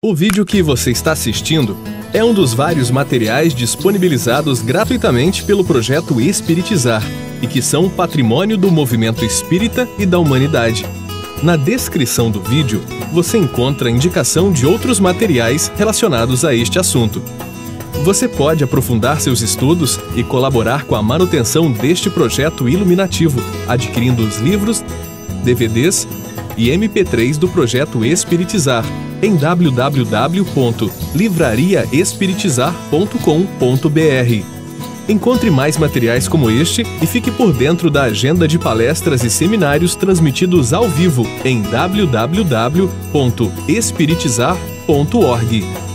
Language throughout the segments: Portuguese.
O vídeo que você está assistindo é um dos vários materiais disponibilizados gratuitamente pelo projeto Espiritizar e que são patrimônio do movimento espírita e da humanidade. Na descrição do vídeo, você encontra a indicação de outros materiais relacionados a este assunto. Você pode aprofundar seus estudos e colaborar com a manutenção deste projeto iluminativo, adquirindo os livros, DVDs e MP3 do projeto Espiritizar em www.livrariaespiritizar.com.br. Encontre mais materiais como este e fique por dentro da agenda de palestras e seminários transmitidos ao vivo em www.espiritizar.org.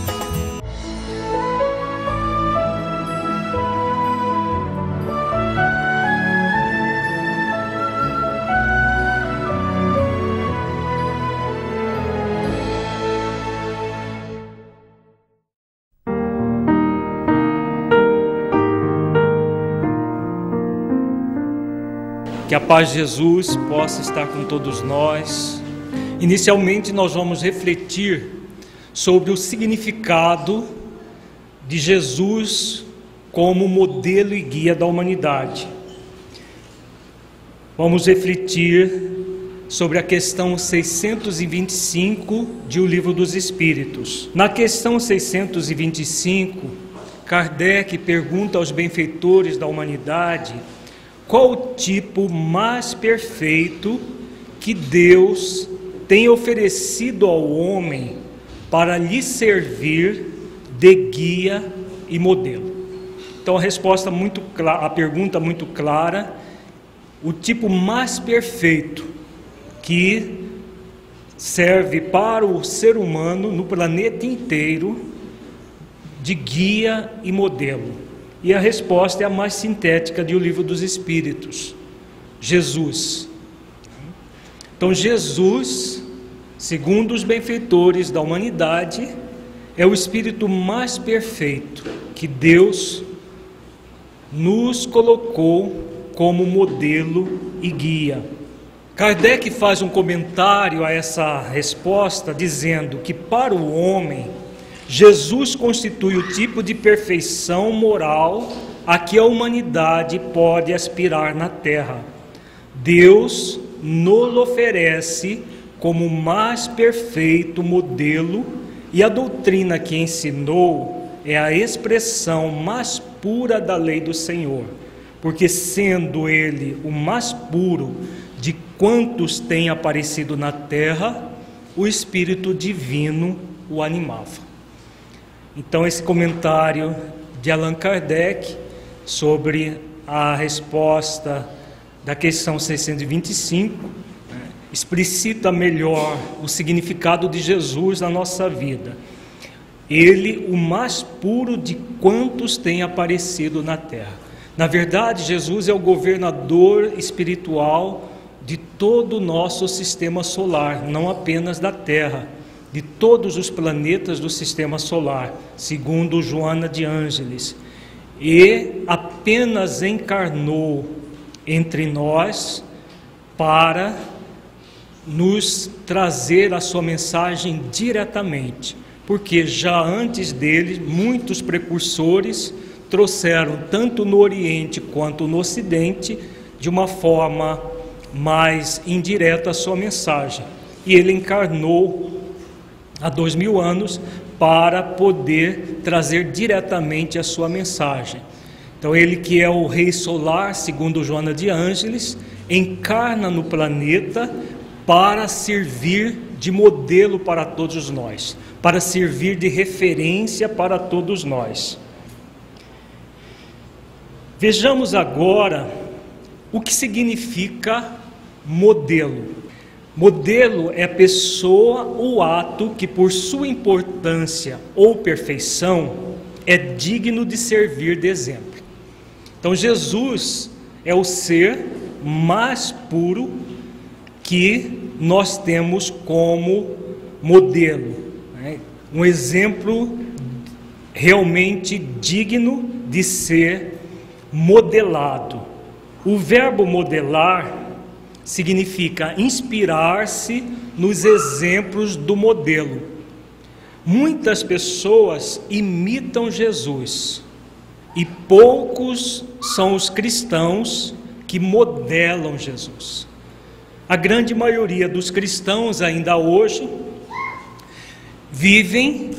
Que a paz de Jesus possa estar com todos nós. Inicialmente nós vamos refletir sobre o significado de Jesus como modelo e guia da humanidade. Vamos refletir sobre a questão 625 de O Livro dos Espíritos. Na questão 625, Kardec pergunta aos benfeitores da humanidade qual o tipo mais perfeito que Deus tem oferecido ao homem para lhe servir de guia e modelo. Então a resposta muito clara, a pergunta muito clara, o tipo mais perfeito que serve para o ser humano no planeta inteiro de guia e modelo. E a resposta é a mais sintética de O Livro dos Espíritos: Jesus. Então Jesus, segundo os benfeitores da humanidade, é o espírito mais perfeito que Deus nos colocou como modelo e guia. Kardec faz um comentário a essa resposta dizendo que para o homem Jesus constitui o tipo de perfeição moral a que a humanidade pode aspirar na Terra. Deus nos oferece como o mais perfeito modelo, e a doutrina que ensinou é a expressão mais pura da lei do Senhor, porque sendo Ele o mais puro de quantos têm aparecido na Terra, o Espírito Divino o animava. Então esse comentário de Allan Kardec sobre a resposta da questão 625 explicita melhor o significado de Jesus na nossa vida. Ele, o mais puro de quantos tem aparecido na terra. Na verdade, Jesus é o governador espiritual de todo o nosso sistema solar, não apenas da Terra, de todos os planetas do sistema solar, segundo Joana de Ângeles, e apenas encarnou entre nós para nos trazer a sua mensagem diretamente, porque já antes dele, muitos precursores trouxeram, tanto no Oriente quanto no Ocidente, de uma forma mais indireta a sua mensagem, e ele encarnou há 2000 anos para poder trazer diretamente a sua mensagem. Então ele, que é o Rei Solar, segundo Joana de Ângeles, encarna no planeta para servir de modelo para todos nós, para servir de referência para todos nós. Vejamos agora o que significa modelo. Modelo é a pessoa ou ato que, por sua importância ou perfeição, é digno de servir de exemplo. Então, Jesus é o ser mais puro que nós temos como modelo, né? Um exemplo realmente digno de ser modelado. O verbo modelar significa inspirar-se nos exemplos do modelo. Muitas pessoas imitam Jesus e poucos são os cristãos que modelam Jesus. A grande maioria dos cristãos ainda hoje vivem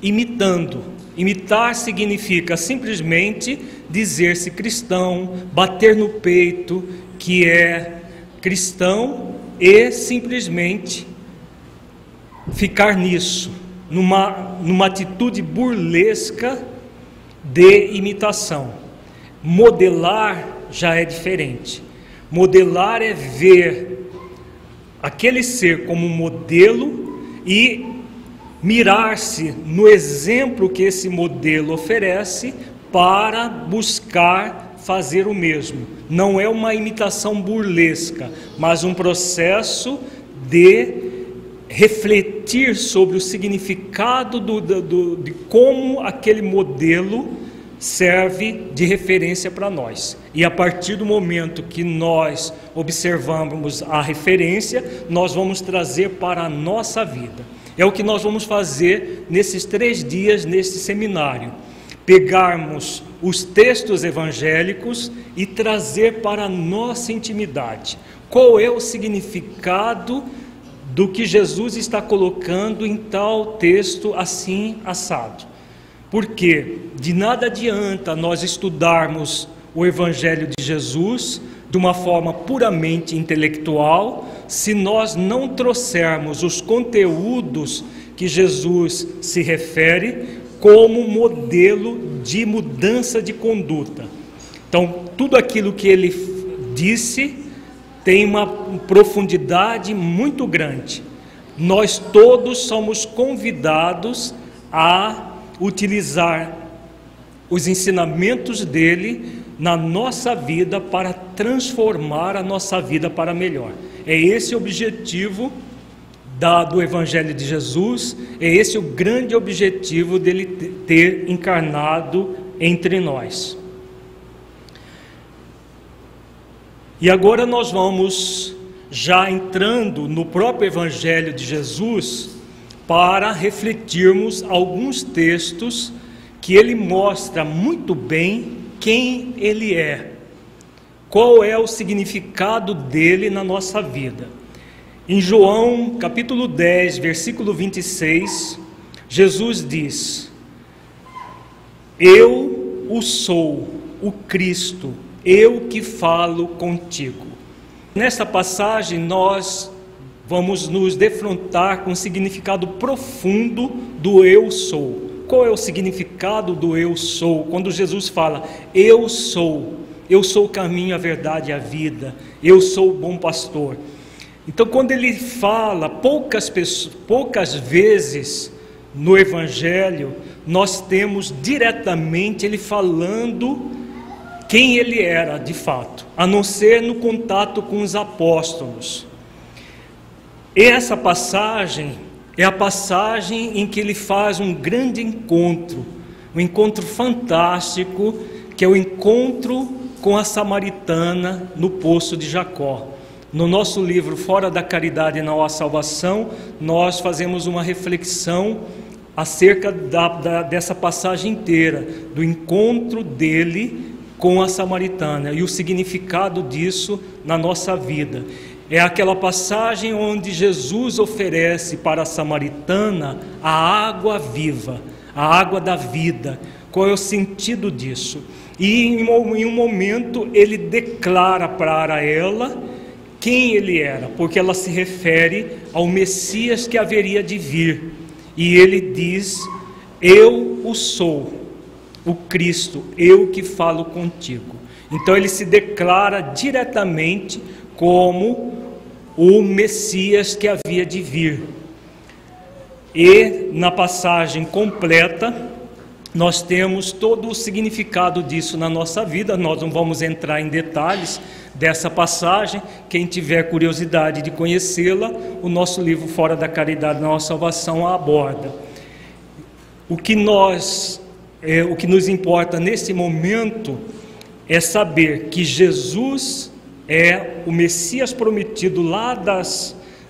imitando. Imitar significa simplesmente dizer-se cristão, bater no peito que é cristão e simplesmente ficar nisso, numa atitude burlesca de imitação. Modelar já é diferente. Modelar é ver aquele ser como modelo e mirar-se no exemplo que esse modelo oferece para buscar fazer o mesmo. Não é uma imitação burlesca, mas um processo de refletir sobre o significado de como aquele modelo serve de referência para nós. E a partir do momento que nós observamos a referência, nós vamos trazer para a nossa vida. É o que nós vamos fazer nesses 3 dias, nesse seminário. Pegarmos os textos evangélicos e trazer para a nossa intimidade. Qual é o significado do que Jesus está colocando em tal texto assim assado? Porque de nada adianta nós estudarmos o Evangelho de Jesus de uma forma puramente intelectual, se nós não trouxermos os conteúdos que Jesus se refere como modelo de mudança de conduta. Então, tudo aquilo que ele disse tem uma profundidade muito grande. Nós todos somos convidados a utilizar os ensinamentos dele na nossa vida para transformar a nossa vida para melhor. É esse o objetivo do Evangelho de Jesus, é esse o grande objetivo dele ter encarnado entre nós. E agora nós vamos já entrando no próprio Evangelho de Jesus para refletirmos alguns textos que ele mostra muito bem quem ele é, qual é o significado dele na nossa vida. Em João capítulo 10, versículo 26, Jesus diz: eu o sou, o Cristo, eu que falo contigo. Nesta passagem nós vamos nos defrontar com o significado profundo do eu sou. Qual é o significado do eu sou? Quando Jesus fala, eu sou o caminho, a verdade e a vida, eu sou o bom pastor. Então, quando ele fala, poucas vezes no Evangelho, nós temos diretamente ele falando quem ele era de fato, a não ser no contato com os apóstolos. Essa passagem é a passagem em que ele faz um grande encontro, um encontro fantástico, que é o encontro com a samaritana no poço de Jacó. No nosso livro Fora da Caridade Não Há Salvação, nós fazemos uma reflexão acerca dessa passagem inteira, do encontro dele com a samaritana e o significado disso na nossa vida. É aquela passagem onde Jesus oferece para a samaritana a água viva, a água da vida. Qual é o sentido disso? E em um momento ele declara para ela quem ele era, porque ela se refere ao Messias que haveria de vir. E ele diz, eu o sou, o Cristo, eu que falo contigo. Então ele se declara diretamente como o Messias que havia de vir. E na passagem completa, nós temos todo o significado disso na nossa vida. Nós não vamos entrar em detalhes dessa passagem. Quem tiver curiosidade de conhecê-la, o nosso livro Fora da Caridade Não Há Salvação a aborda. O que nos importa nesse momento é saber que Jesus é o Messias prometido lá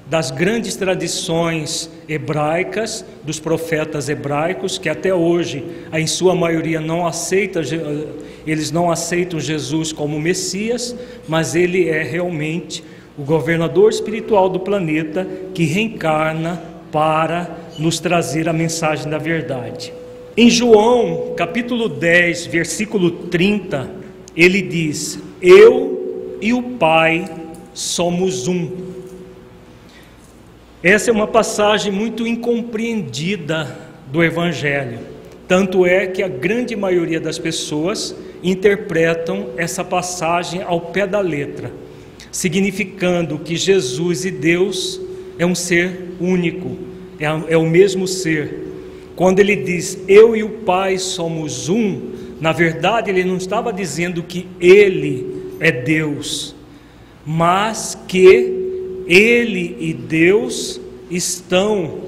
das grandes tradições hebraicas, dos profetas hebraicos, que até hoje, em sua maioria, eles não aceitam Jesus como Messias, mas ele é realmente o governador espiritual do planeta que reencarna para nos trazer a mensagem da verdade. Em João, capítulo 10, versículo 30, ele diz: eu e o Pai somos um. Essa é uma passagem muito incompreendida do Evangelho. Tanto é que a grande maioria das pessoas interpretam essa passagem ao pé da letra, significando que Jesus e Deus é um ser único, é o mesmo ser. Quando ele diz, eu e o Pai somos um, na verdade ele não estava dizendo que ele é Deus, mas que ele e Deus estão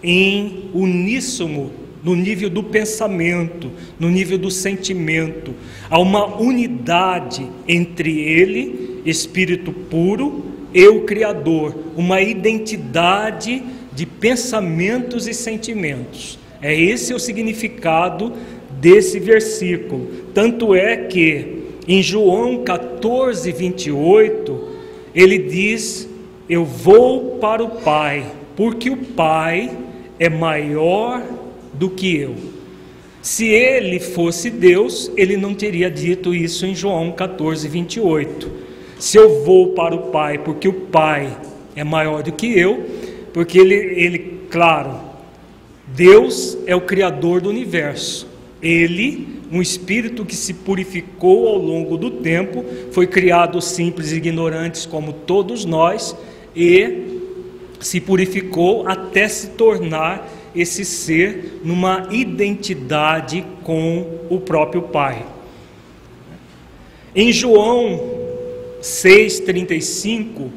em uníssono no nível do pensamento, no nível do sentimento. Há uma unidade entre ele, Espírito puro, e o Criador, uma identidade de pensamentos e sentimentos. É esse o significado desse versículo. Tanto é que em João 14, 28, ele diz, eu vou para o Pai, porque o Pai é maior do que eu. Se ele fosse Deus, ele não teria dito isso em João 14, 28. Se eu vou para o Pai, porque o Pai é maior do que eu, porque ele, claro, Deus é o Criador do universo. Ele, um espírito que se purificou ao longo do tempo, foi criado simples e ignorantes como todos nós, e se purificou até se tornar esse ser numa identidade com o próprio Pai. Em João 6,35,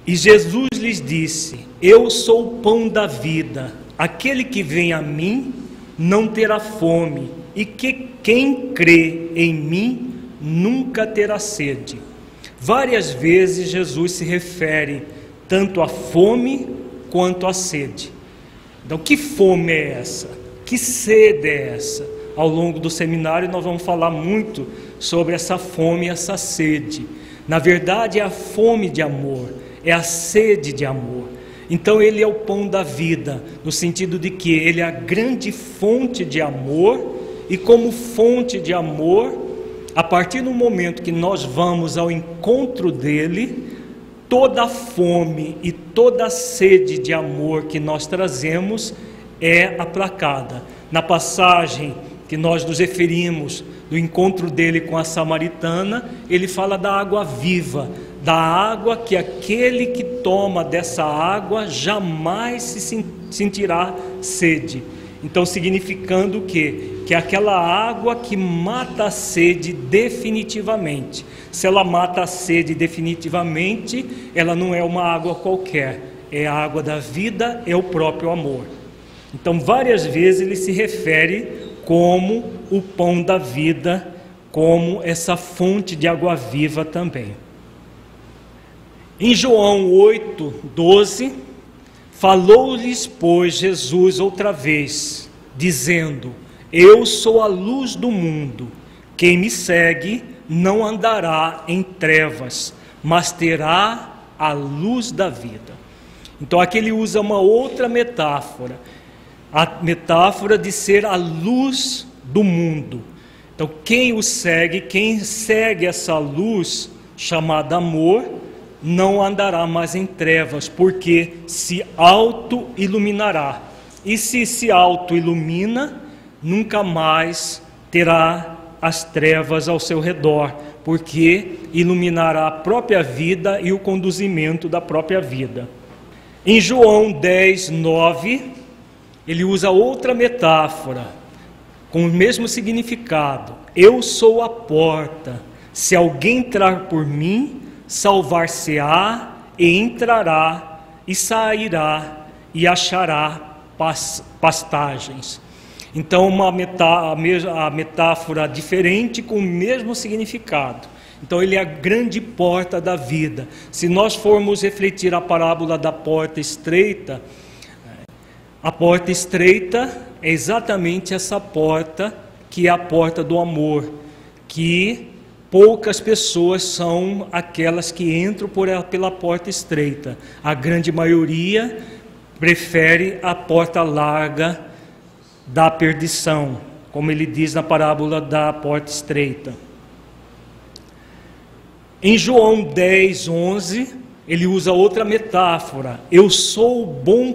e Jesus lhes disse, eu sou o pão da vida, aquele que vem a mim não terá fome, e que quem crê em mim nunca terá sede. Várias vezes Jesus se refere tanto à fome quanto à sede. Então, que fome é essa? Que sede é essa? Ao longo do seminário nós vamos falar muito sobre essa fome e essa sede. Na verdade é a fome de amor, é a sede de amor. Então ele é o pão da vida, no sentido de que ele é a grande fonte de amor, e como fonte de amor, a partir do momento que nós vamos ao encontro dele, toda a fome e toda a sede de amor que nós trazemos é aplacada. Na passagem que nós nos referimos do encontro dele com a samaritana, ele fala da água viva, da água que aquele que toma dessa água jamais se sentirá sede. Então, significando o quê? Que é aquela água que mata a sede definitivamente. Se ela mata a sede definitivamente, ela não é uma água qualquer, é a água da vida, é o próprio amor. Então, várias vezes ele se refere como o pão da vida, como essa fonte de água viva também. Em João 8, 12, falou-lhes, pois, Jesus outra vez, dizendo, eu sou a luz do mundo, quem me segue não andará em trevas, mas terá a luz da vida. Então aqui ele usa uma outra metáfora, a metáfora de ser a luz do mundo. Então quem o segue, quem segue essa luz chamada amor, não andará mais em trevas, porque se auto-iluminará. E se auto-ilumina, nunca mais terá as trevas ao seu redor, porque iluminará a própria vida e o conduzimento da própria vida. Em João 10, 9, ele usa outra metáfora, com o mesmo significado. Eu sou a porta, se alguém entrar por mim, salvar-se-á e entrará e sairá e achará pastagens. Então a metáfora diferente com o mesmo significado. Então ele é a grande porta da vida. Se nós formos refletir a parábola da porta estreita, a porta estreita é exatamente essa porta que é a porta do amor, que poucas pessoas são aquelas que entram pela porta estreita. A grande maioria prefere a porta larga da perdição, como ele diz na parábola da porta estreita. Em João 10, 11, ele usa outra metáfora. Eu sou o bom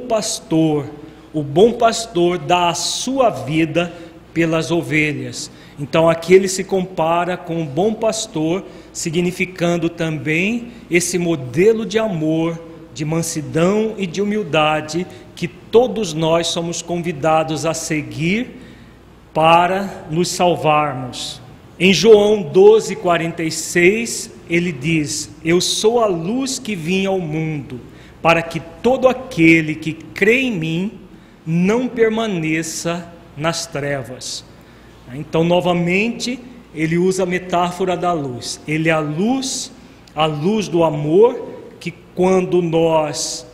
pastor dá a sua vida pelas ovelhas. Então aqui ele se compara com o bom pastor, significando também esse modelo de amor, de mansidão e de humildade que todos nós somos convidados a seguir para nos salvarmos. Em João 12, 46, ele diz: eu sou a luz que vim ao mundo, para que todo aquele que crê em mim não permaneça nas trevas. Então, novamente, ele usa a metáfora da luz. Ele é a luz do amor, que quando nós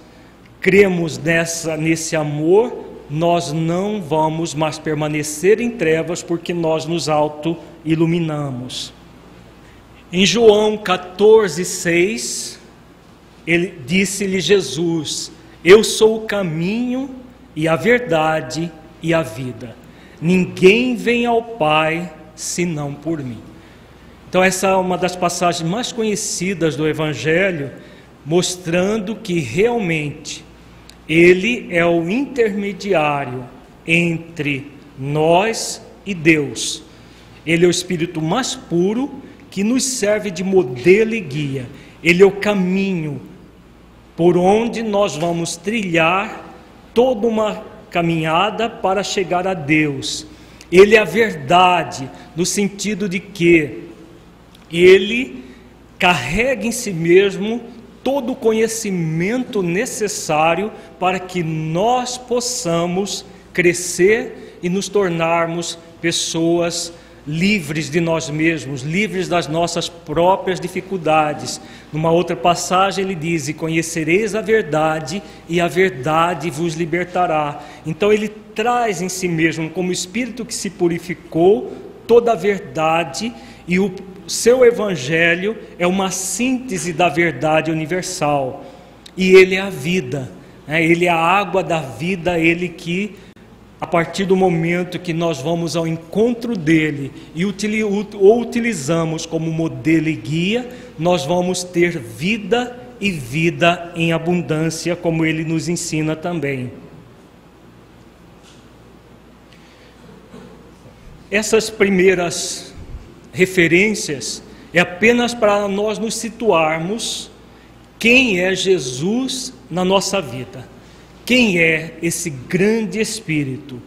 cremos nesse amor, nós não vamos mais permanecer em trevas, porque nós nos auto-iluminamos. Em João 14, 6, disse-lhe Jesus: eu sou o caminho e a verdade e a vida. Ninguém vem ao Pai senão por mim. Então essa é uma das passagens mais conhecidas do Evangelho, mostrando que realmente Ele é o intermediário entre nós e Deus. Ele é o Espírito mais puro que nos serve de modelo e guia. Ele é o caminho por onde nós vamos trilhar toda uma caminhada para chegar a Deus. Ele é a verdade, no sentido de que Ele carrega em si mesmo todo o conhecimento necessário para que nós possamos crescer e nos tornarmos pessoas livres de nós mesmos, livres das nossas próprias dificuldades. Numa outra passagem ele diz: e conhecereis a verdade, e a verdade vos libertará. Então ele traz em si mesmo, como Espírito que se purificou, toda a verdade, e o seu Evangelho é uma síntese da verdade universal. E ele é a vida, ele é a água da vida, ele que, a partir do momento que nós vamos ao encontro dele e o utilizamos como modelo e guia, nós vamos ter vida e vida em abundância, como ele nos ensina também. Essas primeiras referências é apenas para nós nos situarmos quem é Jesus na nossa vida. Quem é esse grande Espírito,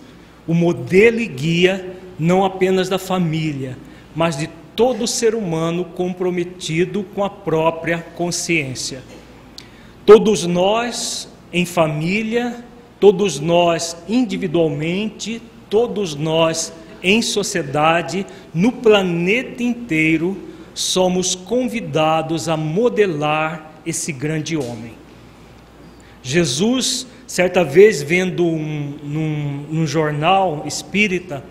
o modelo e guia não apenas da família, mas de todo ser humano comprometido com a própria consciência. Todos nós em família, todos nós individualmente, todos nós em sociedade, no planeta inteiro, somos convidados a modelar esse grande homem. Jesus, certa vez, vendo num jornal espírita,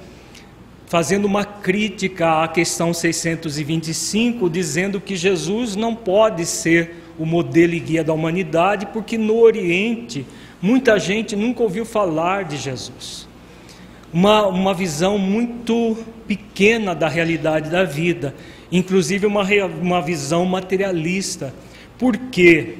fazendo uma crítica à questão 625, dizendo que Jesus não pode ser o modelo e guia da humanidade, porque no Oriente muita gente nunca ouviu falar de Jesus. Uma visão muito pequena da realidade da vida, inclusive uma visão materialista. Por quê?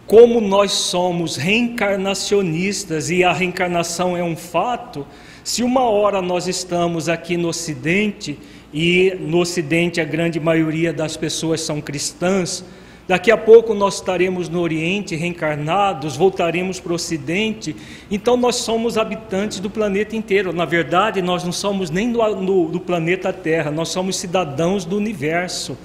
Como nós somos reencarnacionistas e a reencarnação é um fato, se uma hora nós estamos aqui no Ocidente, e no Ocidente a grande maioria das pessoas são cristãs, daqui a pouco nós estaremos no Oriente reencarnados, voltaremos para o Ocidente, então nós somos habitantes do planeta inteiro. Na verdade, nós não somos nem do planeta Terra, nós somos cidadãos do universo.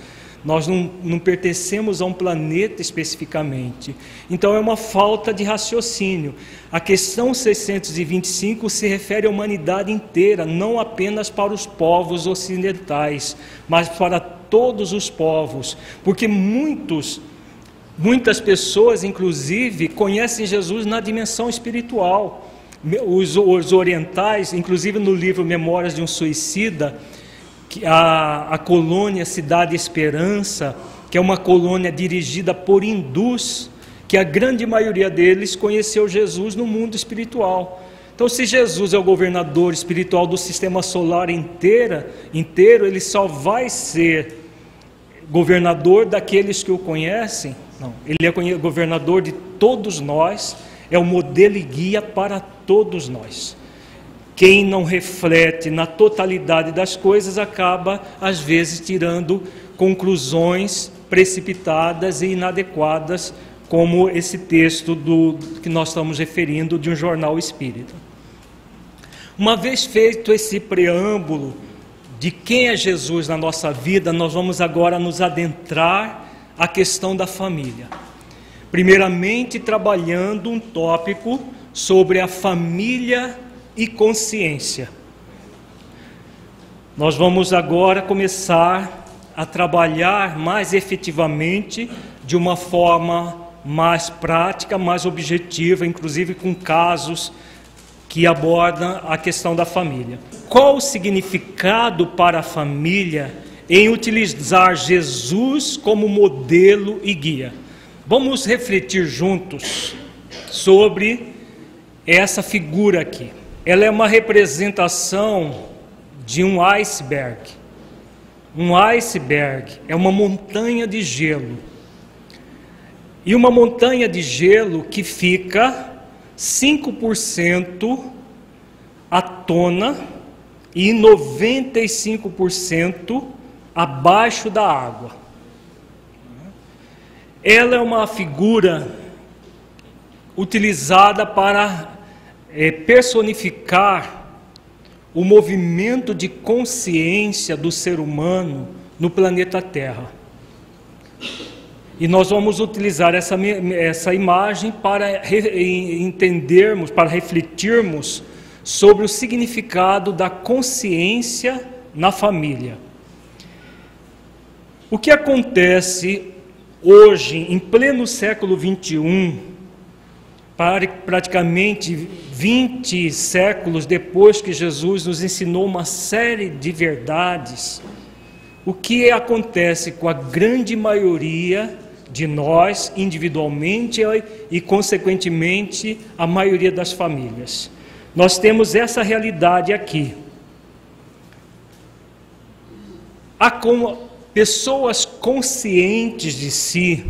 Nós não pertencemos a um planeta especificamente. Então é uma falta de raciocínio. A questão 625 se refere à humanidade inteira, não apenas para os povos ocidentais, mas para todos os povos, porque muitas pessoas, inclusive, conhecem Jesus na dimensão espiritual. Os orientais, inclusive no livro Memórias de um Suicida, a colônia Cidade Esperança, que é uma colônia dirigida por hindus, que a grande maioria deles conheceu Jesus no mundo espiritual. Então, se Jesus é o governador espiritual do sistema solar inteiro, ele só vai ser governador daqueles que o conhecem? Não, ele é governador de todos nós, é o modelo e guia para todos nós. Quem não reflete na totalidade das coisas acaba, às vezes, tirando conclusões precipitadas e inadequadas, como esse texto que nós estamos referindo de um jornal espírita. Uma vez feito esse preâmbulo de quem é Jesus na nossa vida, nós vamos agora nos adentrar à questão da família. Primeiramente, trabalhando um tópico sobre a família e consciência. Nós vamos agora começar a trabalhar mais efetivamente, de uma forma mais prática, mais objetiva, inclusive com casos que abordam a questão da família. Qual o significado para a família em utilizar Jesus como modelo e guia? Vamos refletir juntos sobre essa figura aqui. Ela é uma representação de um iceberg. Um iceberg é uma montanha de gelo. E uma montanha de gelo que fica 5% à tona e 95% abaixo da água. Ela é uma figura utilizada para personificar o movimento de consciência do ser humano no planeta Terra. E nós vamos utilizar essa imagem para entendermos, para refletirmos sobre o significado da consciência na família. O que acontece hoje, em pleno século XXI, praticamente 20 séculos depois que Jesus nos ensinou uma série de verdades, o que acontece com a grande maioria de nós, individualmente e, consequentemente, a maioria das famílias? Nós temos essa realidade aqui. Há pessoas conscientes de si,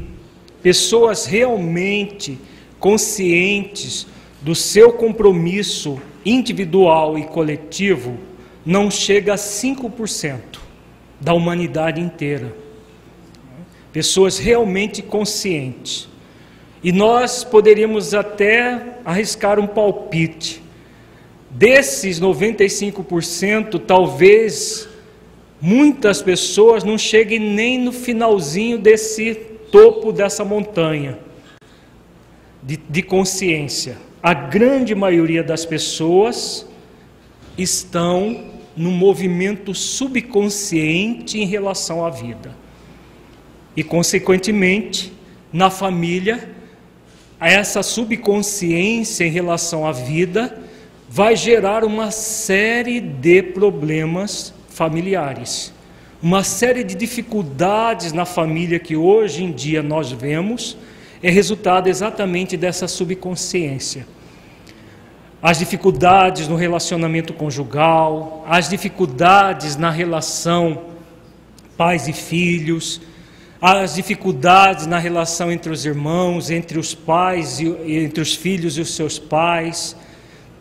pessoas realmente conscientes do seu compromisso individual e coletivo, não chega a 5% da humanidade inteira. Pessoas realmente conscientes. E nós poderíamos até arriscar um palpite. Desses 95%, talvez muitas pessoas não cheguem nem no finalzinho desse topo dessa montanha de consciência. A grande maioria das pessoas estão no movimento subconsciente em relação à vida. E, consequentemente, na família, essa subconsciência em relação à vida vai gerar uma série de problemas familiares, uma série de dificuldades na família que hoje em dia nós vemos, é resultado exatamente dessa subconsciência. As dificuldades no relacionamento conjugal, as dificuldades na relação pais e filhos, as dificuldades na relação entre os irmãos, entre os pais, entre os filhos e os seus pais,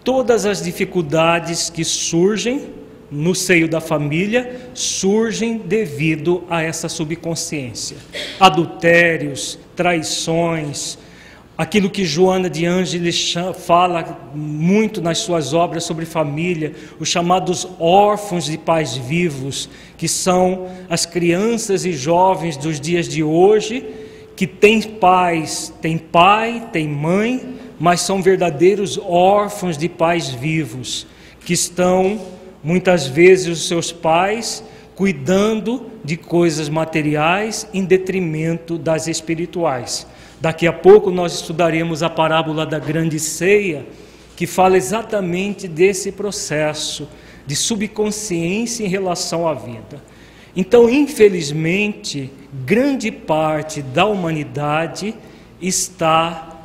todas as dificuldades que surgem no seio da família, surgem devido a essa subconsciência. Adultérios, traições, aquilo que Joana de Ângeles fala muito nas suas obras sobre família, os chamados órfãos de pais vivos, que são as crianças e jovens dos dias de hoje, que têm pais, têm pai, têm mãe, mas são verdadeiros órfãos de pais vivos, que estão, muitas vezes, os seus pais cuidando de coisas materiais em detrimento das espirituais. Daqui a pouco nós estudaremos a parábola da grande ceia, que fala exatamente desse processo de subconsciência em relação à vida. Então, infelizmente, grande parte da humanidade está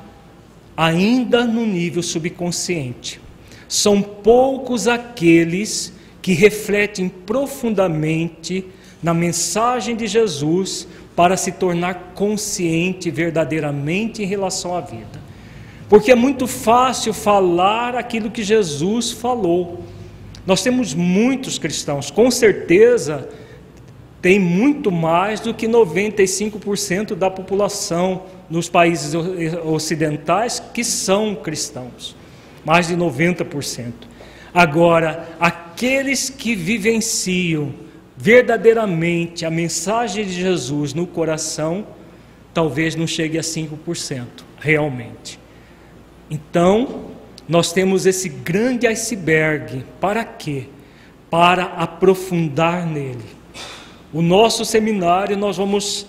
ainda no nível subconsciente. São poucos aqueles que refletem profundamente na mensagem de Jesus para se tornar consciente verdadeiramente em relação à vida. Porque é muito fácil falar aquilo que Jesus falou. Nós temos muitos cristãos, com certeza tem muito mais do que 95% da população nos países ocidentais que são cristãos, mais de 90%. Agora, aqueles que vivenciam verdadeiramente a mensagem de Jesus no coração, talvez não chegue a 5% realmente. Então, nós temos esse grande iceberg. Para quê? Para aprofundar nele. O nosso seminário, nós vamos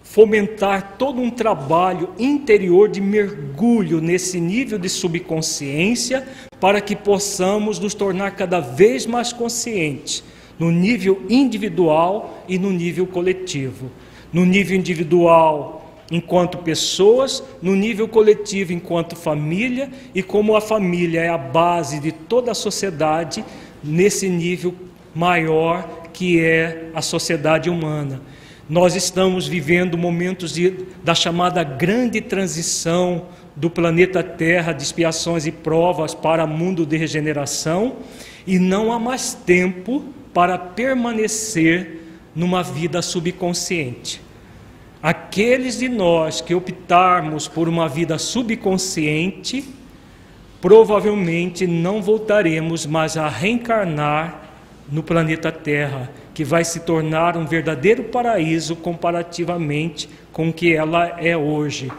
fomentar todo um trabalho interior de mergulho nesse nível de subconsciência, para que possamos nos tornar cada vez mais conscientes, no nível individual e no nível coletivo. No nível individual, enquanto pessoas, no nível coletivo, enquanto família, e como a família é a base de toda a sociedade, nesse nível maior que é a sociedade humana. Nós estamos vivendo momentos da chamada grande transição do planeta Terra, de expiações e provas para mundo de regeneração, e não há mais tempo para permanecer numa vida subconsciente. Aqueles de nós que optarmos por uma vida subconsciente, provavelmente não voltaremos mais a reencarnar no planeta Terra, que vai se tornar um verdadeiro paraíso comparativamente com o que ela é hoje.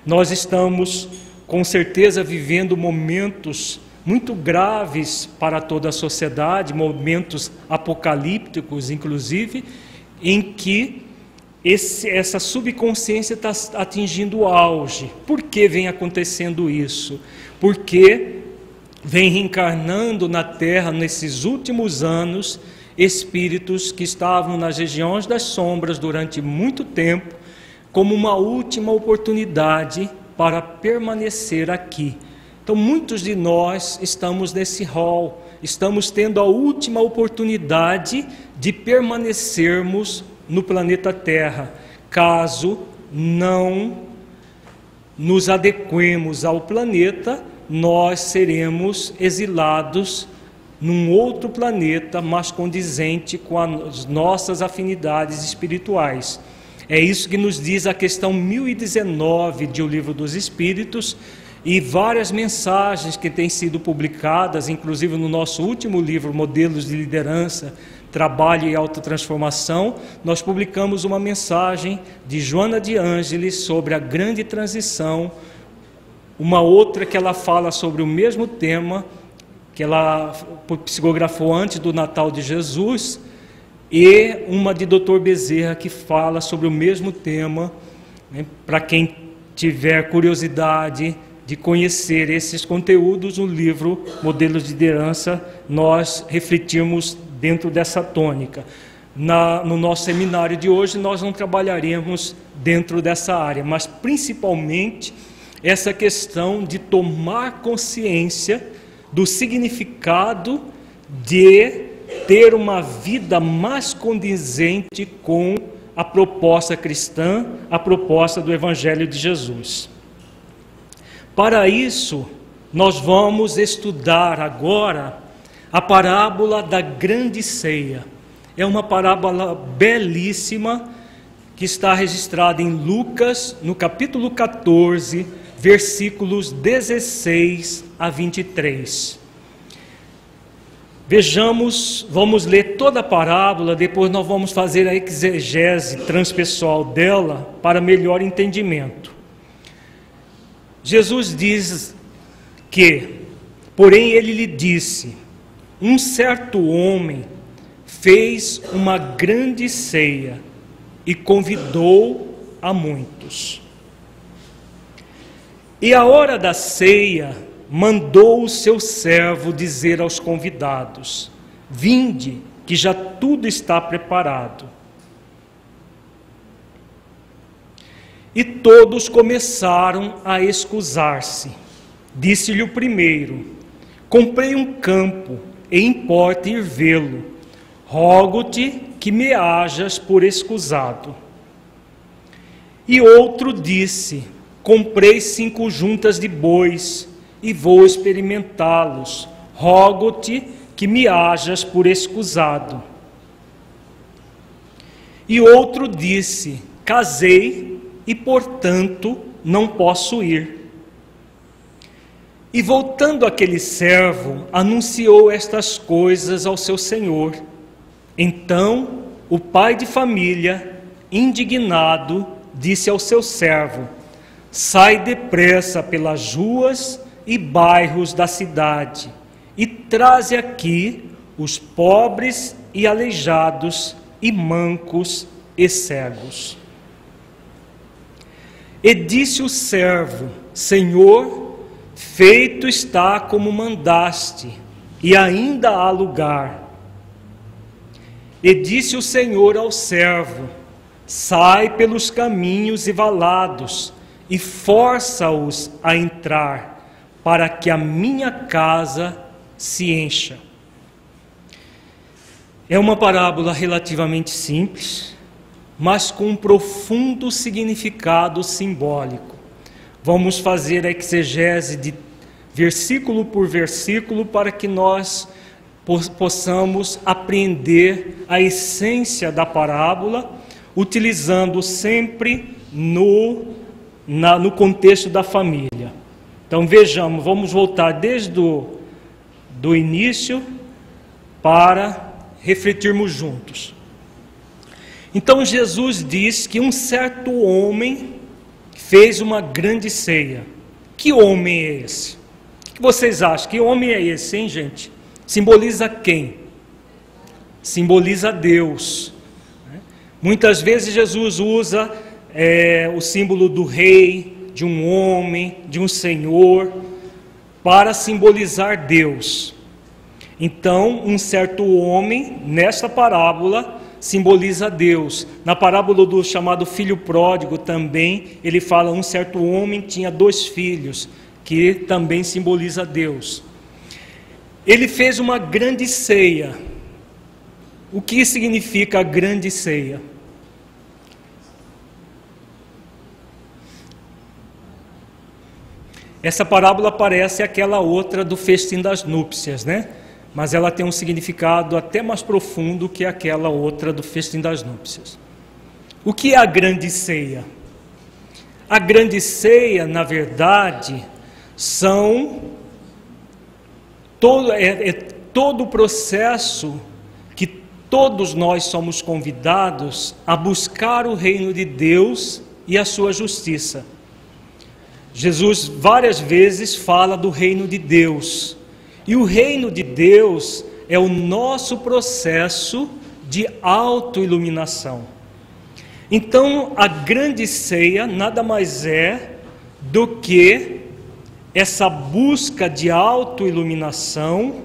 Nós estamos, com certeza, vivendo momentos muito graves para toda a sociedade, momentos apocalípticos, inclusive, em que essa subconsciência está atingindo o auge. Por que vem acontecendo isso? Porque vem reencarnando na Terra, nesses últimos anos, espíritos que estavam nas regiões das sombras durante muito tempo, como uma última oportunidade para permanecer aqui. Então, muitos de nós estamos nesse rol, estamos tendo a última oportunidade de permanecermos no planeta Terra, caso não nos adequemos ao planeta, nós seremos exilados num outro planeta, mas condizente com as nossas afinidades espirituais. É isso que nos diz a questão 1019 de O Livro dos Espíritos, e várias mensagens que têm sido publicadas, inclusive no nosso último livro, Modelos de Liderança, Trabalho e Autotransformação, nós publicamos uma mensagem de Joana de Ângeles sobre a grande transição, uma outra que ela fala sobre o mesmo tema, que ela psicografou antes do Natal de Jesus, e uma de Dr. Bezerra que fala sobre o mesmo tema, né? Para quem tiver curiosidade de conhecer esses conteúdos, no livro Modelos de Liderança, nós refletimos dentro dessa tônica. No nosso seminário de hoje, nós não trabalharemos dentro dessa área, mas principalmente essa questão de tomar consciência do significado de ter uma vida mais condizente com a proposta cristã, a proposta do Evangelho de Jesus. Para isso, nós vamos estudar agora a parábola da grande ceia. É uma parábola belíssima que está registrada em Lucas, no capítulo 14, versículos 16 a 23. Vejamos, vamos ler toda a parábola, depois nós vamos fazer a exegese transpessoal dela para melhor entendimento. Jesus diz que, porém ele lhe disse: um certo homem fez uma grande ceia e convidou a muitos. E à hora da ceia, mandou o seu servo dizer aos convidados: vinde, que já tudo está preparado. E todos começaram a escusar-se. Disse-lhe o primeiro: comprei um campo e importa ir vê-lo. Rogo-te que me hajas por escusado. E outro disse: comprei 5 juntas de bois e vou experimentá-los. Rogo-te que me hajas por escusado. E outro disse: casei e, portanto, não posso ir. E voltando aquele servo, anunciou estas coisas ao seu senhor. Então o pai de família, indignado, disse ao seu servo: sai depressa pelas ruas e bairros da cidade e traze aqui os pobres e aleijados e mancos e cegos. E disse o servo: Senhor, feito está como mandaste, e ainda há lugar. E disse o Senhor ao servo: sai pelos caminhos e valados, e força-os a entrar, para que a minha casa se encha. É uma parábola relativamente simples, mas com um profundo significado simbólico. Vamos fazer a exegese de versículo por versículo para que nós possamos apreender a essência da parábola, utilizando sempre no contexto da família. Então vejamos, vamos voltar desde do início para refletirmos juntos. Então Jesus diz que um certo homem fez uma grande ceia. Que homem é esse? O que vocês acham? Que homem é esse, hein, gente? Simboliza quem? Simboliza Deus. Muitas vezes Jesus usa o símbolo do rei, de um homem, de um senhor, para simbolizar Deus. Então, um certo homem, nesta parábola, simboliza Deus. Na parábola do chamado filho pródigo também, ele fala: um certo homem tinha 2 filhos, que também simboliza Deus. Ele fez uma grande ceia. O que significa a grande ceia? Essa parábola parece aquela outra do festim das núpcias, né? Mas ela tem um significado até mais profundo que aquela outra do festim das núpcias. O que é a grande ceia? A grande ceia, na verdade, todo o processo que todos nós somos convidados a buscar o reino de Deus e a sua justiça. Jesus várias vezes fala do reino de Deus. E o reino de Deus é o nosso processo de autoiluminação. Então, a grande ceia nada mais é do que essa busca de autoiluminação,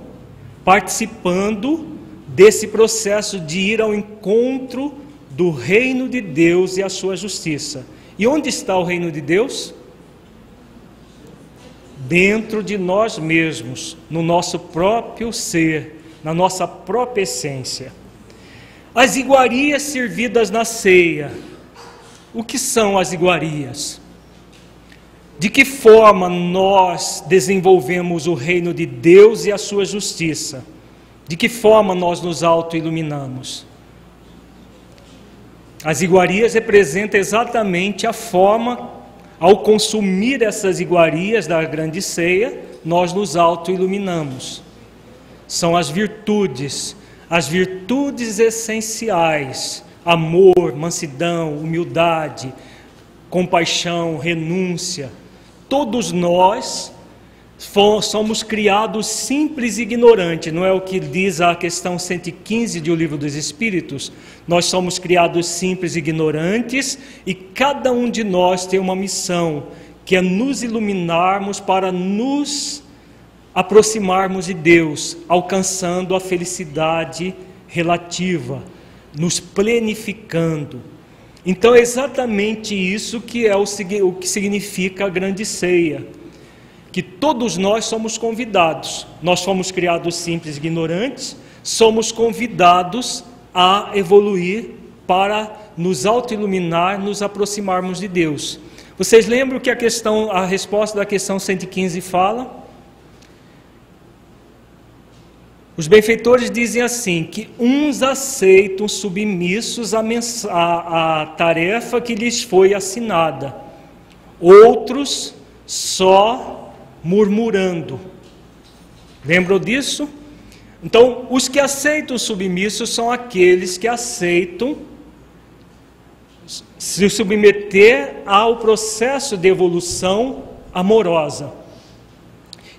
participando desse processo de ir ao encontro do reino de Deus e a sua justiça. E onde está o reino de Deus? Dentro de nós mesmos, no nosso próprio ser, na nossa própria essência. As iguarias servidas na ceia. O que são as iguarias? De que forma nós desenvolvemos o reino de Deus e a sua justiça? De que forma nós nos autoiluminamos? As iguarias representam exatamente a forma. Ao consumir essas iguarias da grande ceia, nós nos autoiluminamos. São as virtudes essenciais: amor, mansidão, humildade, compaixão, renúncia. Todos nós somos criados simples e ignorantes, não é o que diz a questão 115 do Livro dos Espíritos? Nós somos criados simples e ignorantes, e cada um de nós tem uma missão, que é nos iluminarmos para nos aproximarmos de Deus, alcançando a felicidade relativa, nos plenificando. Então é exatamente isso que é o que significa a grande ceia, que todos nós somos convidados. Nós fomos criados simples e ignorantes, somos convidados a evoluir para nos auto-iluminar, nos aproximarmos de Deus. Vocês lembram que a resposta da questão 115 fala? Os benfeitores dizem assim, que uns aceitam submissos à tarefa que lhes foi assinada, outros só murmurando. Lembram disso? Então, os que aceitam submissos são aqueles que aceitam se submeter ao processo de evolução amorosa.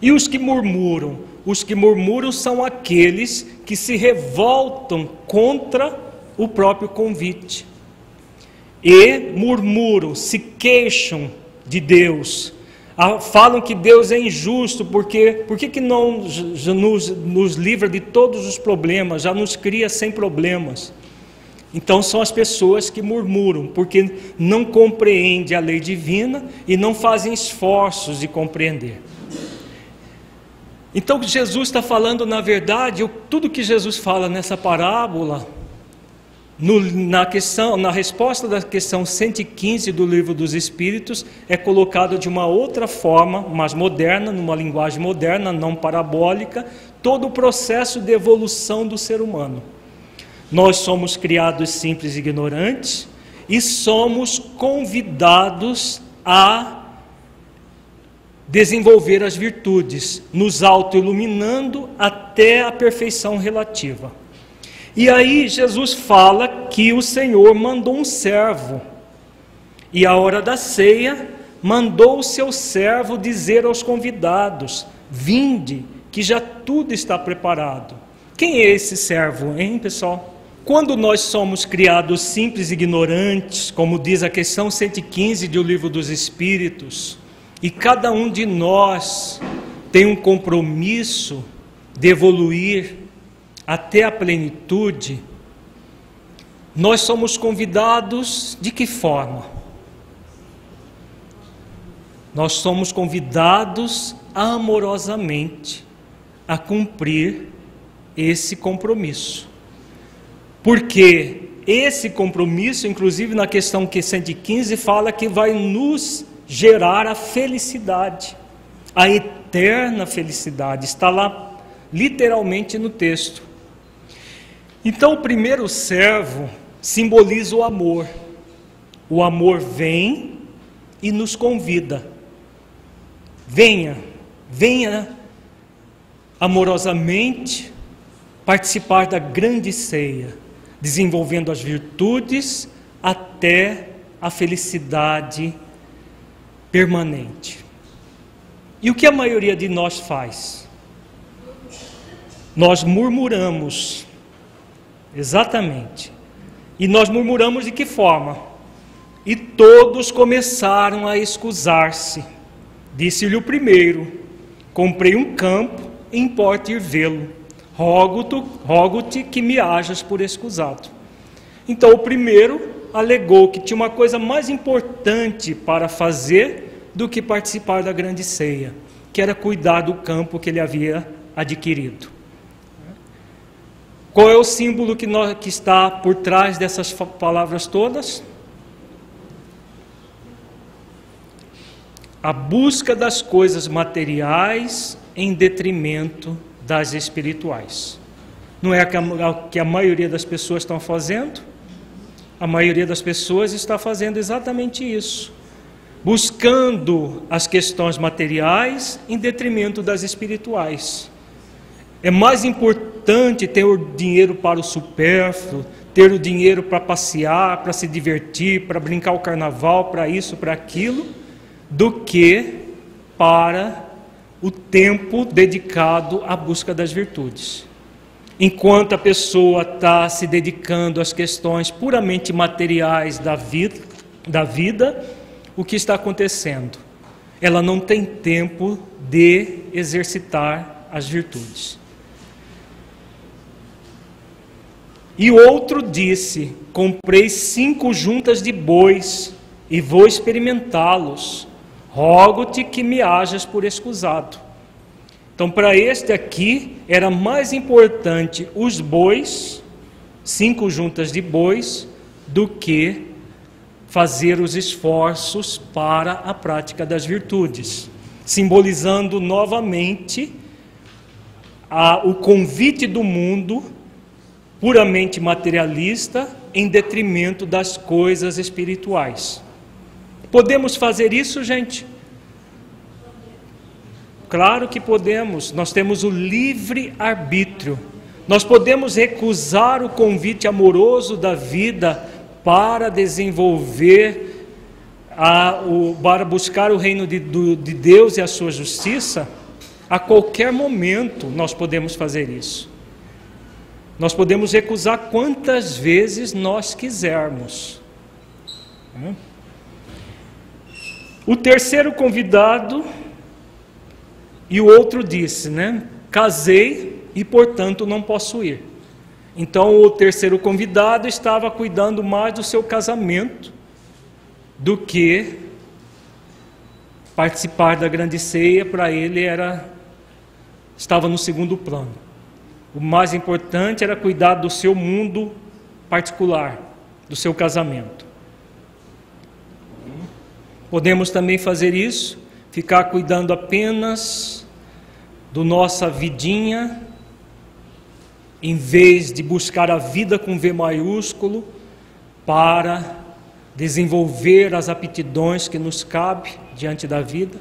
E os que murmuram? Os que murmuram são aqueles que se revoltam contra o próprio convite. E murmuram, se queixam de Deus. Falam que Deus é injusto, por que não nos livra de todos os problemas, já nos cria sem problemas? Então são as pessoas que murmuram, porque não compreendem a lei divina e não fazem esforços de compreender. Então Jesus está falando, na verdade, tudo que Jesus fala nessa parábola, na resposta da questão 115 do Livro dos Espíritos, é colocado de uma outra forma, mais moderna, numa linguagem moderna, não parabólica, todo o processo de evolução do ser humano. Nós somos criados simples e ignorantes e somos convidados a desenvolver as virtudes, nos auto-iluminando até a perfeição relativa. E aí Jesus fala que o Senhor mandou um servo, e à hora da ceia, mandou o seu servo dizer aos convidados, vinde, que já tudo está preparado. Quem é esse servo, hein, pessoal? Quando nós somos criados simples e ignorantes, como diz a questão 115 do Livro dos Espíritos, e cada um de nós tem um compromisso de evoluir até a plenitude, nós somos convidados de que forma? Nós somos convidados amorosamente a cumprir esse compromisso. Porque esse compromisso, inclusive na questão 115, fala que vai nos gerar a felicidade, a eterna felicidade, está lá literalmente no texto. Então o primeiro servo simboliza o amor. O amor vem e nos convida. Venha amorosamente participar da grande ceia, desenvolvendo as virtudes até a felicidade permanente. E o que a maioria de nós faz? Nós murmuramos, exatamente. E nós murmuramos de que forma? E todos começaram a excusar-se. Disse-lhe o primeiro, comprei um campo, importa ir vê-lo. Rogo-te que me hajas por excusado. Então o primeiro alegou que tinha uma coisa mais importante para fazer do que participar da grande ceia, que era cuidar do campo que ele havia adquirido. Qual é o símbolo que está por trás dessas palavras todas? A busca das coisas materiais em detrimento das espirituais. Não é o que a maioria das pessoas estão fazendo? A maioria das pessoas está fazendo exatamente isso, buscando as questões materiais em detrimento das espirituais. É mais importante ter o dinheiro para o supérfluo, ter o dinheiro para passear, para se divertir, para brincar o carnaval, para isso, para aquilo, do que para o tempo dedicado à busca das virtudes. Enquanto a pessoa está se dedicando às questões puramente materiais da vida, o que está acontecendo? Ela não tem tempo de exercitar as virtudes. E outro disse: comprei 5 juntas de bois e vou experimentá-los. Rogo-te que me hajas por escusado. Então, para este aqui, era mais importante os bois, 5 juntas de bois, do que fazer os esforços para a prática das virtudes, simbolizando novamente o convite do mundo puramente materialista em detrimento das coisas espirituais. Podemos fazer isso, gente? Claro que podemos. Nós temos o livre arbítrio. Nós podemos recusar o convite amoroso da vida para desenvolver, para buscar o reino de Deus e a sua justiça. A qualquer momento nós podemos fazer isso. Nós podemos recusar quantas vezes nós quisermos. O terceiro convidado, e o outro disse, casei e portanto não posso ir. Então o terceiro convidado estava cuidando mais do seu casamento do que participar da grande ceia. Para ele estava no segundo plano. O mais importante era cuidar do seu mundo particular, do seu casamento. Podemos também fazer isso, ficar cuidando apenas da nossa vidinha, em vez de buscar a vida com V maiúsculo, para desenvolver as aptidões que nos cabe diante da vida.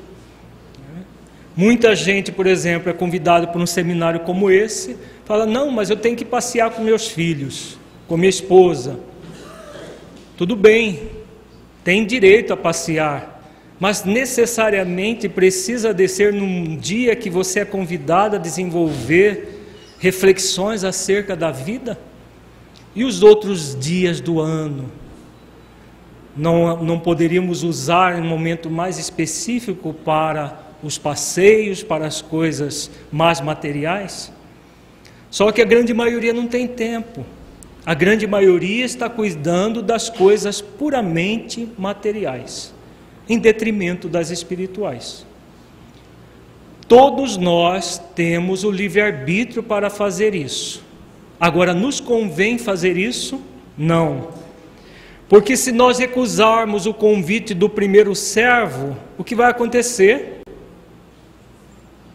Muita gente, por exemplo, é convidada para um seminário como esse, fala: não, mas eu tenho que passear com meus filhos, com minha esposa. Tudo bem, tem direito a passear, mas necessariamente precisa descer num dia que você é convidado a desenvolver reflexões acerca da vida? E os outros dias do ano? Não poderíamos usar um momento mais específico para os passeios, para as coisas mais materiais? Só que a grande maioria não tem tempo. A grande maioria está cuidando das coisas puramente materiais, em detrimento das espirituais. Todos nós temos o livre-arbítrio para fazer isso. Agora, nos convém fazer isso? Não. Porque se nós recusarmos o convite do primeiro servo, o que vai acontecer?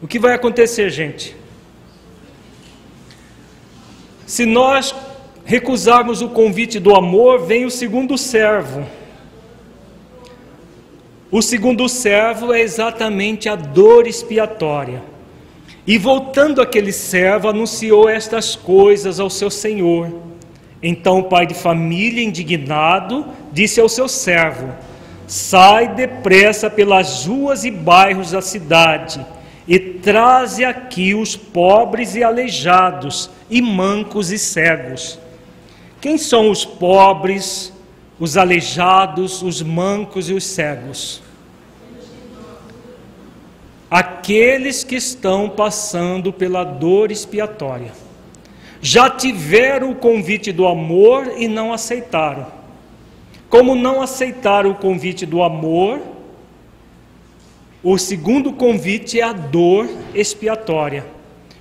O que vai acontecer, gente? Se nós recusarmos o convite do amor, vem o segundo servo. O segundo servo é exatamente a dor expiatória. E voltando aquele servo, anunciou estas coisas ao seu senhor. Então o pai de família, indignado, disse ao seu servo: sai depressa pelas ruas e bairros da cidade, e traze aqui os pobres e aleijados, e mancos e cegos. Quem são os pobres, os aleijados, os mancos e os cegos? Aqueles que estão passando pela dor expiatória. Já tiveram o convite do amor e não aceitaram. Como não aceitaram o convite do amor, o segundo convite é a dor expiatória.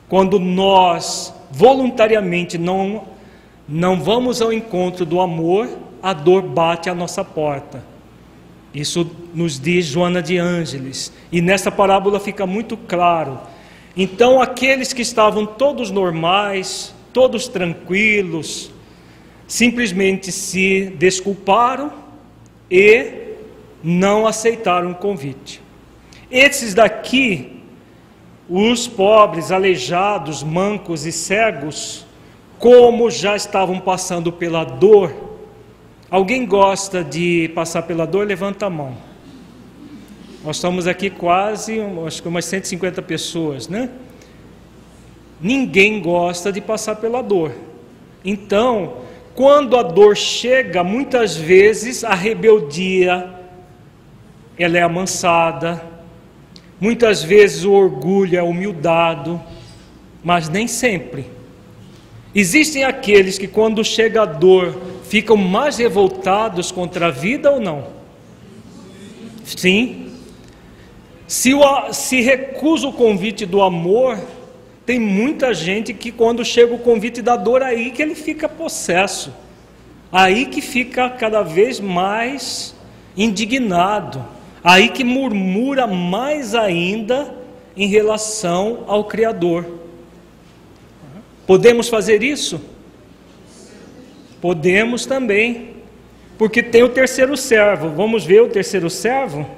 Quando nós voluntariamente não vamos ao encontro do amor, a dor bate à nossa porta. Isso nos diz Joana de Ângeles. E nessa parábola fica muito claro. Então aqueles que estavam todos normais, todos tranquilos, simplesmente se desculparam e não aceitaram o convite. Esses daqui, os pobres, aleijados, mancos e cegos, como já estavam passando pela dor. Alguém gosta de passar pela dor? Levanta a mão. Nós estamos aqui quase, acho que umas 150 pessoas, né? Ninguém gosta de passar pela dor. Então, quando a dor chega, muitas vezes a rebeldia, ela é amansada, muitas vezes o orgulho é humildado, mas nem sempre. Existem aqueles que quando chega a dor, ficam mais revoltados contra a vida ou não? Sim. Se recusa o convite do amor, tem muita gente que quando chega o convite da dor, aí que ele fica possesso, aí que fica cada vez mais indignado, aí que murmura mais ainda em relação ao Criador. Podemos fazer isso? Podemos também, porque tem o terceiro servo. Vamos ver o terceiro servo?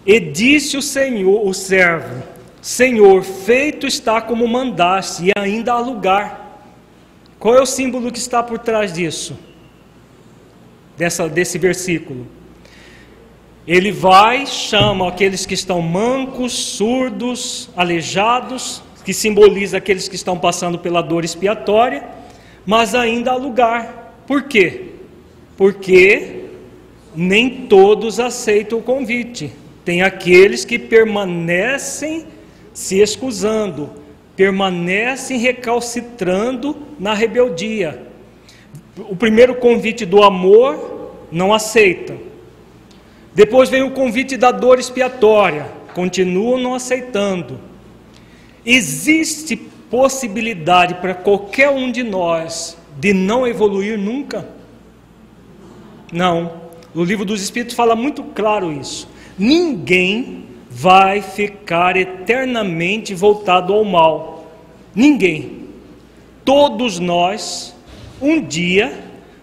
E disse o Senhor, o servo: Senhor, feito está como mandaste, e ainda há lugar. Qual é o símbolo que está por trás disso? Desse versículo. Ele vai, chama aqueles que estão mancos, surdos, aleijados, que simboliza aqueles que estão passando pela dor expiatória, mas ainda há lugar. Por quê? Porque nem todos aceitam o convite. Tem aqueles que permanecem se excusando, permanecem recalcitrando na rebeldia. O primeiro convite do amor não aceita. Depois vem o convite da dor expiatória, continuam não aceitando. Existe possibilidade para qualquer um de nós de não evoluir nunca? Não. O Livro dos Espíritos fala muito claro isso. Ninguém vai ficar eternamente voltado ao mal. Ninguém. Todos nós, um dia,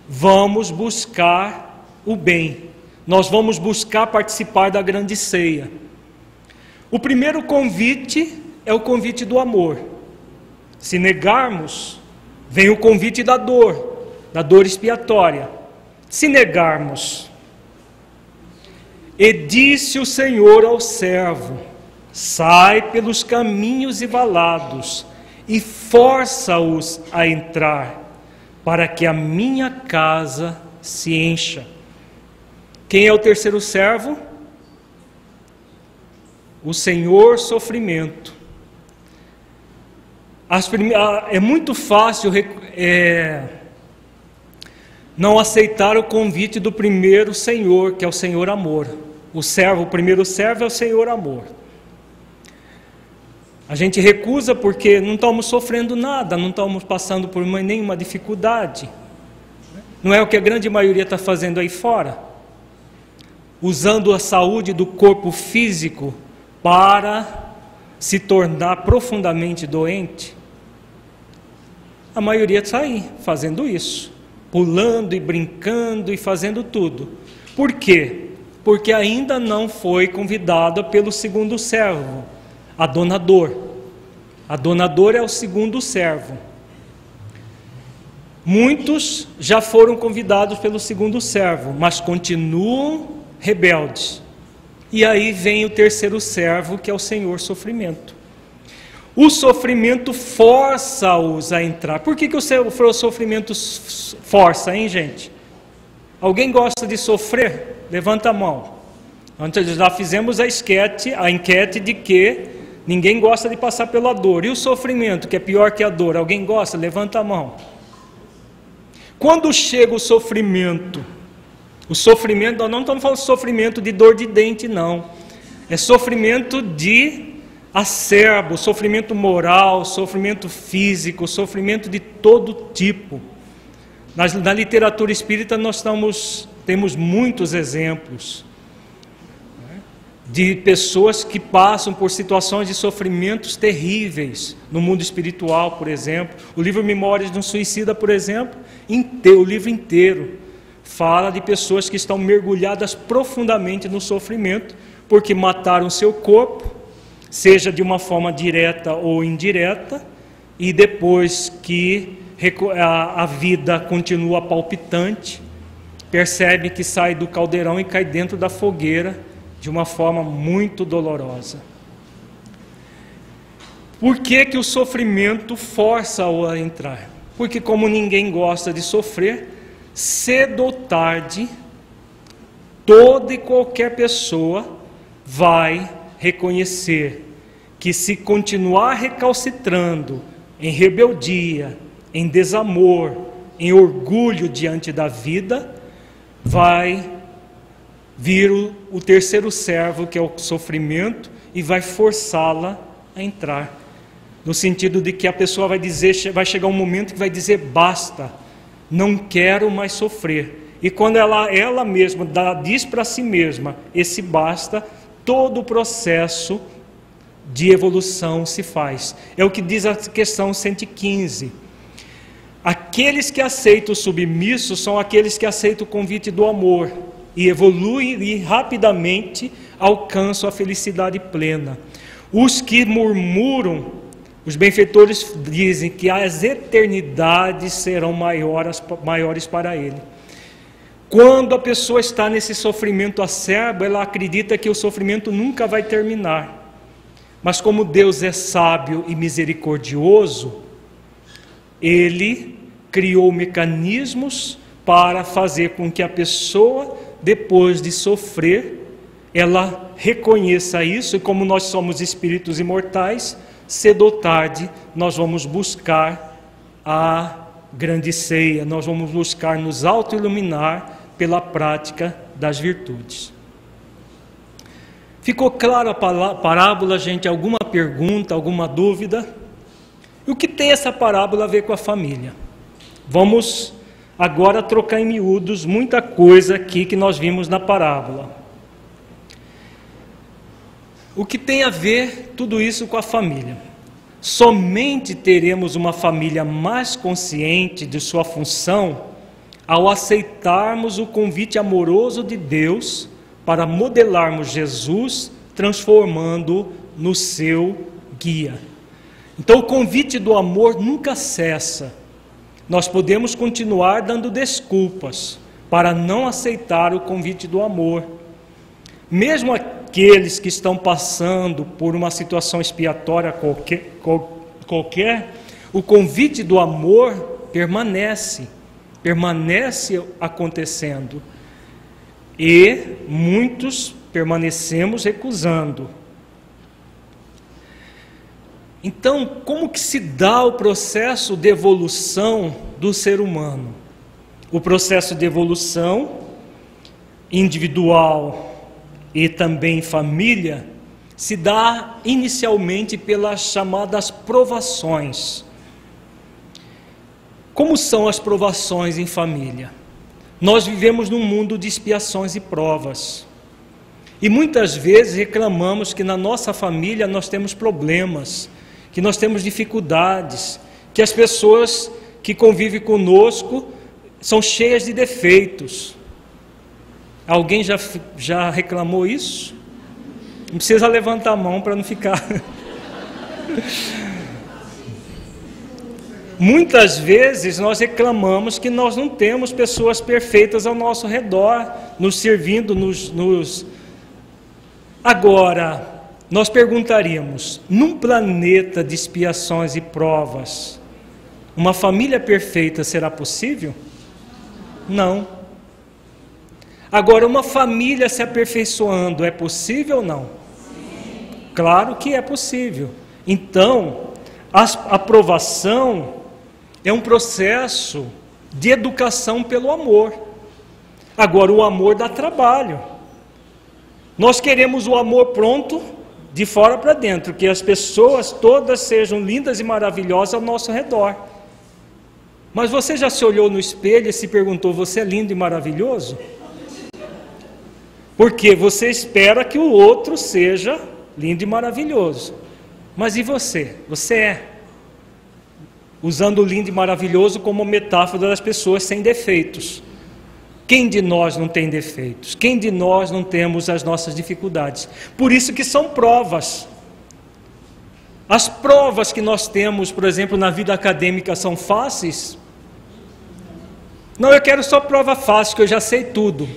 vamos buscar o bem. Nós vamos buscar participar da grande ceia. O primeiro convite é o convite do amor. Se negarmos, vem o convite da dor expiatória. Se negarmos, e disse o Senhor ao servo: sai pelos caminhos e valados, e força-os a entrar, para que a minha casa se encha. Quem é o terceiro servo? O Senhor Sofrimento. É muito fácil não aceitar o convite do primeiro Senhor, que é o Senhor Amor. O primeiro servo é o Senhor Amor. A gente recusa porque não estamos sofrendo nada, não estamos passando por nenhuma dificuldade. Não é o que a grande maioria está fazendo aí fora? Usando a saúde do corpo físico para se tornar profundamente doente. A maioria está aí fazendo isso, pulando e brincando e fazendo tudo. Por quê? Porque ainda não foi convidada pelo segundo servo, a dona Dor. A dona Dor é o segundo servo. Muitos já foram convidados pelo segundo servo, mas continuam rebeldes. E aí vem o terceiro servo, que é o Senhor Sofrimento. O sofrimento força-os a entrar. Por que o sofrimento força, hein, gente? Alguém gosta de sofrer? Levanta a mão. Antes já fizemos a enquete de que ninguém gosta de passar pela dor. E o sofrimento, que é pior que a dor, alguém gosta? Levanta a mão. Quando chega o sofrimento, nós não estamos falando de sofrimento de dor de dente, não. É sofrimento de acerbo, sofrimento moral, sofrimento físico, sofrimento de todo tipo. Na literatura espírita nós temos muitos exemplos de pessoas que passam por situações de sofrimentos terríveis no mundo espiritual, por exemplo. O livro Memórias de um Suicida, por exemplo, o livro inteiro fala de pessoas que estão mergulhadas profundamente no sofrimento, porque mataram seu corpo, seja de uma forma direta ou indireta, e depois que a vida continua palpitante, percebe que sai do caldeirão e cai dentro da fogueira de uma forma muito dolorosa. Por que que o sofrimento força-o a entrar? Porque como ninguém gosta de sofrer, cedo ou tarde, toda e qualquer pessoa vai reconhecer que se continuar recalcitrando em rebeldia, em desamor, em orgulho diante da vida, vai vir o terceiro servo, que é o sofrimento, e vai forçá-la a entrar. No sentido de que a pessoa vai chegar um momento que vai dizer basta, não quero mais sofrer. E quando ela mesma diz para si mesma esse basta, todo o processo de evolução se faz. É o que diz a questão 115. Aqueles que aceitam o submisso são aqueles que aceitam o convite do amor e evoluem e rapidamente alcançam a felicidade plena. Os que murmuram, os benfeitores dizem que as eternidades serão maiores para ele. Quando a pessoa está nesse sofrimento acerbo, ela acredita que o sofrimento nunca vai terminar. Mas como Deus é sábio e misericordioso, Ele criou mecanismos para fazer com que a pessoa, depois de sofrer, ela reconheça isso, e como nós somos espíritos imortais, cedo ou tarde nós vamos buscar a grande ceia, nós vamos buscar nos auto-iluminar pela prática das virtudes. Ficou clara a parábola, gente? Alguma pergunta, alguma dúvida? E o que tem essa parábola a ver com a família? Vamos agora trocar em miúdos muita coisa aqui que nós vimos na parábola. O que tem a ver tudo isso com a família? Somente teremos uma família mais consciente de sua função ao aceitarmos o convite amoroso de Deus para modelarmos Jesus, transformando-o no seu guia. Então o convite do amor nunca cessa. Nós podemos continuar dando desculpas para não aceitar o convite do amor. Mesmo aqueles que estão passando por uma situação expiatória qualquer, o convite do amor permanece acontecendo. E muitos permanecemos recusando. Então, como que se dá o processo de evolução do ser humano? O processo de evolução individual e também em família se dá inicialmente pelas chamadas provações. Como são as provações em família? Nós vivemos num mundo de expiações e provas. E muitas vezes reclamamos que na nossa família nós temos problemas, que nós temos dificuldades, que as pessoas que convivem conosco são cheias de defeitos. Alguém já reclamou isso? Não precisa levantar a mão para não ficar... Muitas vezes nós reclamamos que nós não temos pessoas perfeitas ao nosso redor, nos servindo, Agora, nós perguntaríamos, num planeta de expiações e provas, uma família perfeita será possível? Não. Agora, uma família se aperfeiçoando, é possível ou não? Sim. Claro que é possível. Então, a aprovação é um processo de educação pelo amor. Agora, o amor dá trabalho. Nós queremos o amor pronto, de fora para dentro, que as pessoas todas sejam lindas e maravilhosas ao nosso redor. Mas você já se olhou no espelho e se perguntou, você é lindo e maravilhoso? Porque você espera que o outro seja lindo e maravilhoso. Mas e você? Você é. Usando o lindo e maravilhoso como metáfora das pessoas sem defeitos. Quem de nós não tem defeitos? Quem de nós não temos as nossas dificuldades? Por isso que são provas. As provas que nós temos, por exemplo, na vida acadêmica são fáceis? Não, eu quero só prova fácil, que eu já sei tudo.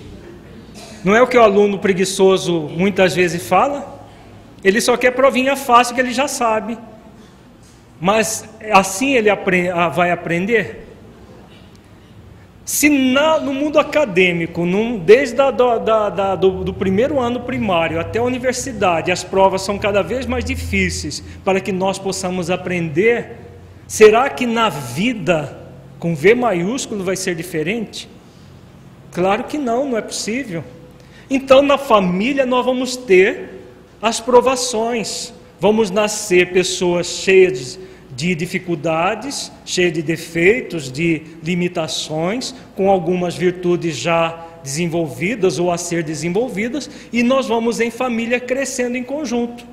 Não é o que o aluno preguiçoso muitas vezes fala? Ele só quer provinha fácil que ele já sabe. Mas assim ele vai aprender? Se no mundo acadêmico, desde do primeiro ano primário até a universidade, as provas são cada vez mais difíceis para que nós possamos aprender, será que na vida, com V maiúsculo, vai ser diferente? Claro que não, não é possível. Então, na família, nós vamos ter as provações, vamos nascer pessoas cheias de dificuldades, cheias de defeitos, de limitações, com algumas virtudes já desenvolvidas ou a ser desenvolvidas, e nós vamos em família crescendo em conjunto.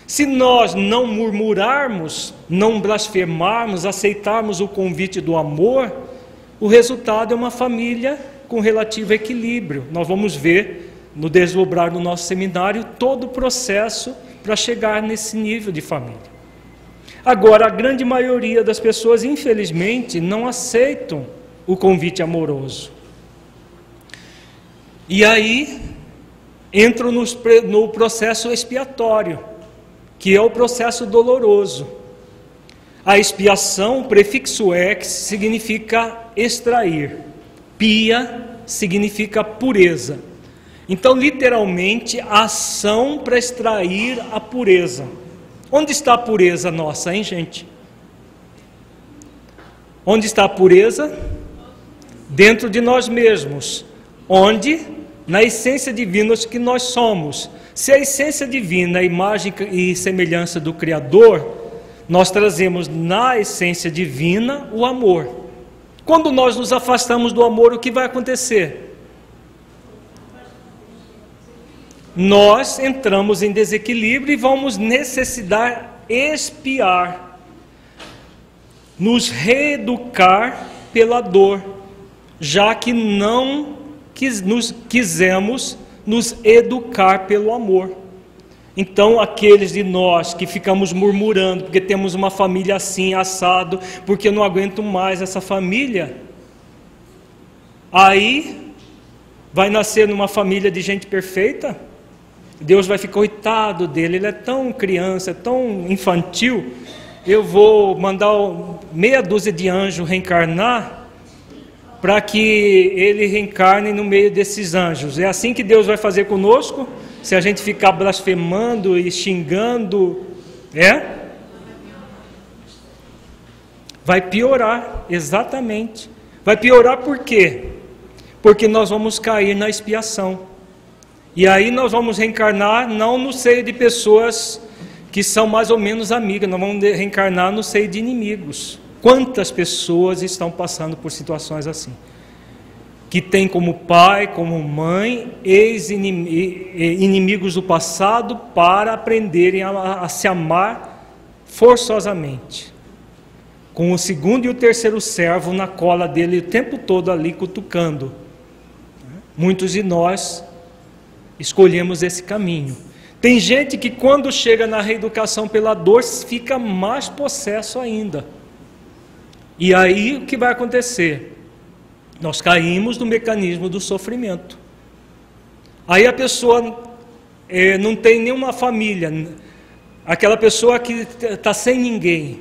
Se nós não murmurarmos, não blasfemarmos, aceitarmos o convite do amor, o resultado é uma família com relativo equilíbrio. Nós vamos ver, no desdobrar do nosso seminário, todo o processo para chegar nesse nível de família. Agora, a grande maioria das pessoas, infelizmente, não aceitam o convite amoroso. E aí, entram no processo expiatório, que é o processo doloroso. A expiação, o prefixo ex, significa extrair. Pia significa pureza. Então, literalmente, a ação para extrair a pureza. Onde está a pureza nossa, hein, gente? Onde está a pureza? Dentro de nós mesmos. Onde? Na essência divina que nós somos. Se a essência divina é a imagem e semelhança do Criador, nós trazemos na essência divina o amor. Quando nós nos afastamos do amor, o que vai acontecer? Nós entramos em desequilíbrio e vamos necessitar expiar, nos reeducar pela dor, já que não quisemos nos educar pelo amor. Então, aqueles de nós que ficamos murmurando, porque temos uma família assim, assado, porque eu não aguento mais essa família, aí vai nascer numa família de gente perfeita? Deus vai ficar, coitado dele, ele é tão criança, é tão infantil, eu vou mandar meia dúzia de anjos reencarnar, para que ele reencarne no meio desses anjos. É assim que Deus vai fazer conosco? Se a gente ficar blasfemando e xingando, vai piorar, exatamente. Vai piorar por quê? Porque nós vamos cair na expiação. E aí nós vamos reencarnar não no seio de pessoas que são mais ou menos amigas, nós vamos reencarnar no seio de inimigos. Quantas pessoas estão passando por situações assim? Que tem como pai, como mãe, inimigos do passado para aprenderem a se amar forçosamente. Com o segundo e o terceiro servo na cola dele o tempo todo ali cutucando. Muitos de nós escolhemos esse caminho. Tem gente que quando chega na reeducação pela dor, fica mais possesso ainda. E aí o que vai acontecer? Nós caímos no mecanismo do sofrimento. Aí a pessoa não tem nenhuma família, aquela pessoa que está sem ninguém,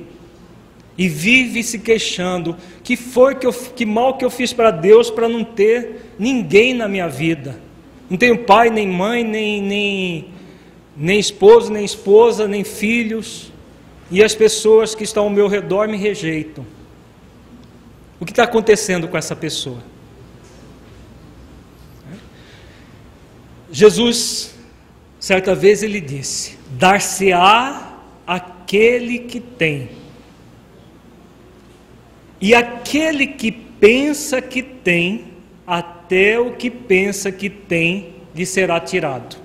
e vive se queixando, que mal que eu fiz para Deus para não ter ninguém na minha vida. Não tenho pai, nem mãe, nem esposo, nem esposa, nem filhos. E as pessoas que estão ao meu redor me rejeitam. O que está acontecendo com essa pessoa? Jesus, certa vez ele disse: dar-se-á aquele que tem. E aquele que pensa que tem, até o que pensa que tem lhe será tirado.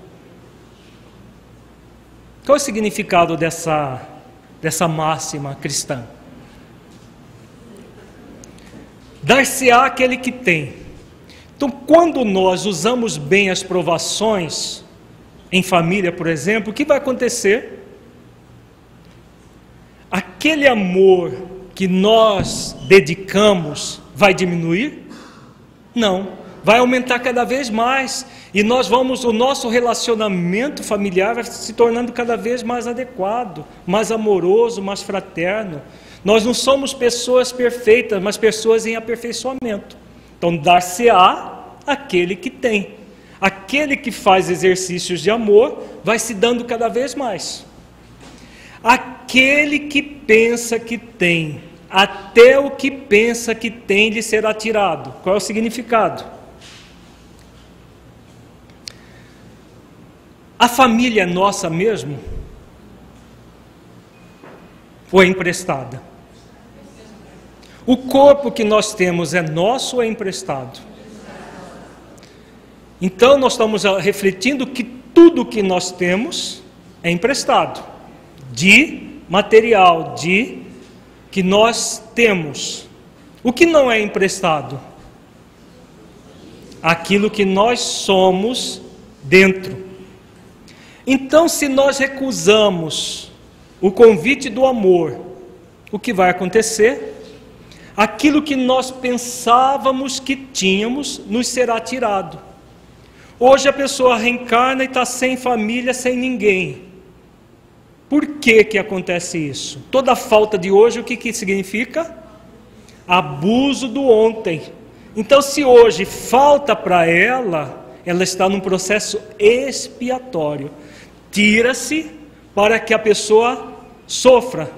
Qual é o significado dessa máxima cristã? Dar-se-á aquele que tem. Então, quando nós usamos bem as provações, em família, por exemplo, o que vai acontecer? Aquele amor que nós dedicamos vai diminuir? Não, vai aumentar cada vez mais. E o nosso relacionamento familiar vai se tornando cada vez mais adequado, mais amoroso, mais fraterno. Nós não somos pessoas perfeitas, mas pessoas em aperfeiçoamento. Então, dar-se-á aquele que tem. Aquele que faz exercícios de amor vai se dando cada vez mais. Aquele que pensa que tem, até o que pensa que tem lhe será tirado. Qual é o significado? A família é nossa mesmo? Ou é emprestada? O corpo que nós temos é nosso ou é emprestado? Então nós estamos refletindo que tudo que nós temos é emprestado, de material, de que nós temos. O que não é emprestado? Aquilo que nós somos dentro. Então, se nós recusamos o convite do amor, o que vai acontecer? Aquilo que nós pensávamos que tínhamos nos será tirado. Hoje a pessoa reencarna e está sem família, sem ninguém. Por que acontece isso? Toda falta de hoje, o que significa? Abuso do ontem. Então, se hoje falta para ela está num processo expiatório. Tira-se para que a pessoa sofra,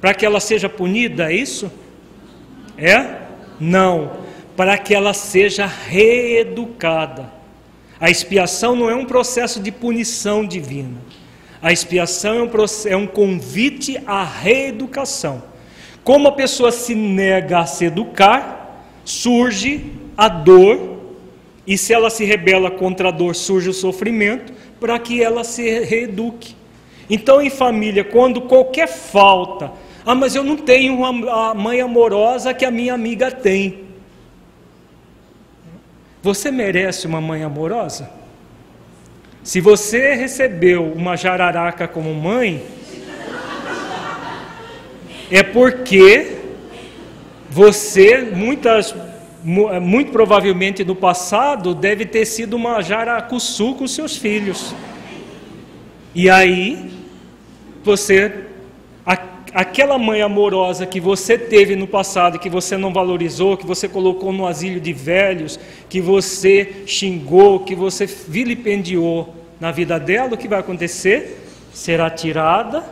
para que ela seja punida, é isso? É? Não, para que ela seja reeducada. A expiação não é um processo de punição divina. A expiação é um convite à reeducação. Como a pessoa se nega a se educar, surge a dor, e se ela se rebela contra a dor, surge o sofrimento, para que ela se reeduque. Então, em família, quando qualquer falta, mas eu não tenho uma mãe amorosa que a minha amiga tem. Você merece uma mãe amorosa? Se você recebeu uma jararaca como mãe, é porque você, muito provavelmente no passado, deve ter sido uma jaracuçu com seus filhos. E aí, aquela mãe amorosa que você teve no passado, que você não valorizou, que você colocou no asilo de velhos, que você xingou, que você vilipendiou na vida dela, o que vai acontecer? Será tirada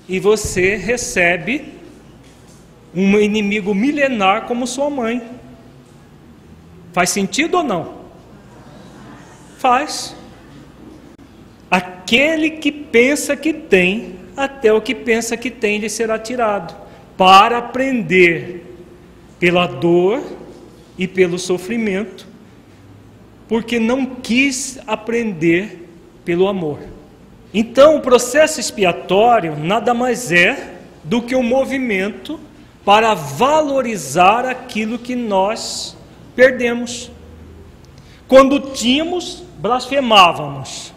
e você recebe um inimigo milenar como sua mãe. Faz sentido ou não? Faz. Aquele que pensa que tem, até o que pensa que tem lhe será tirado, para aprender pela dor e pelo sofrimento, porque não quis aprender pelo amor. Então, o processo expiatório nada mais é do que um movimento para valorizar aquilo que nós perdemos. Quando tínhamos, blasfemávamos.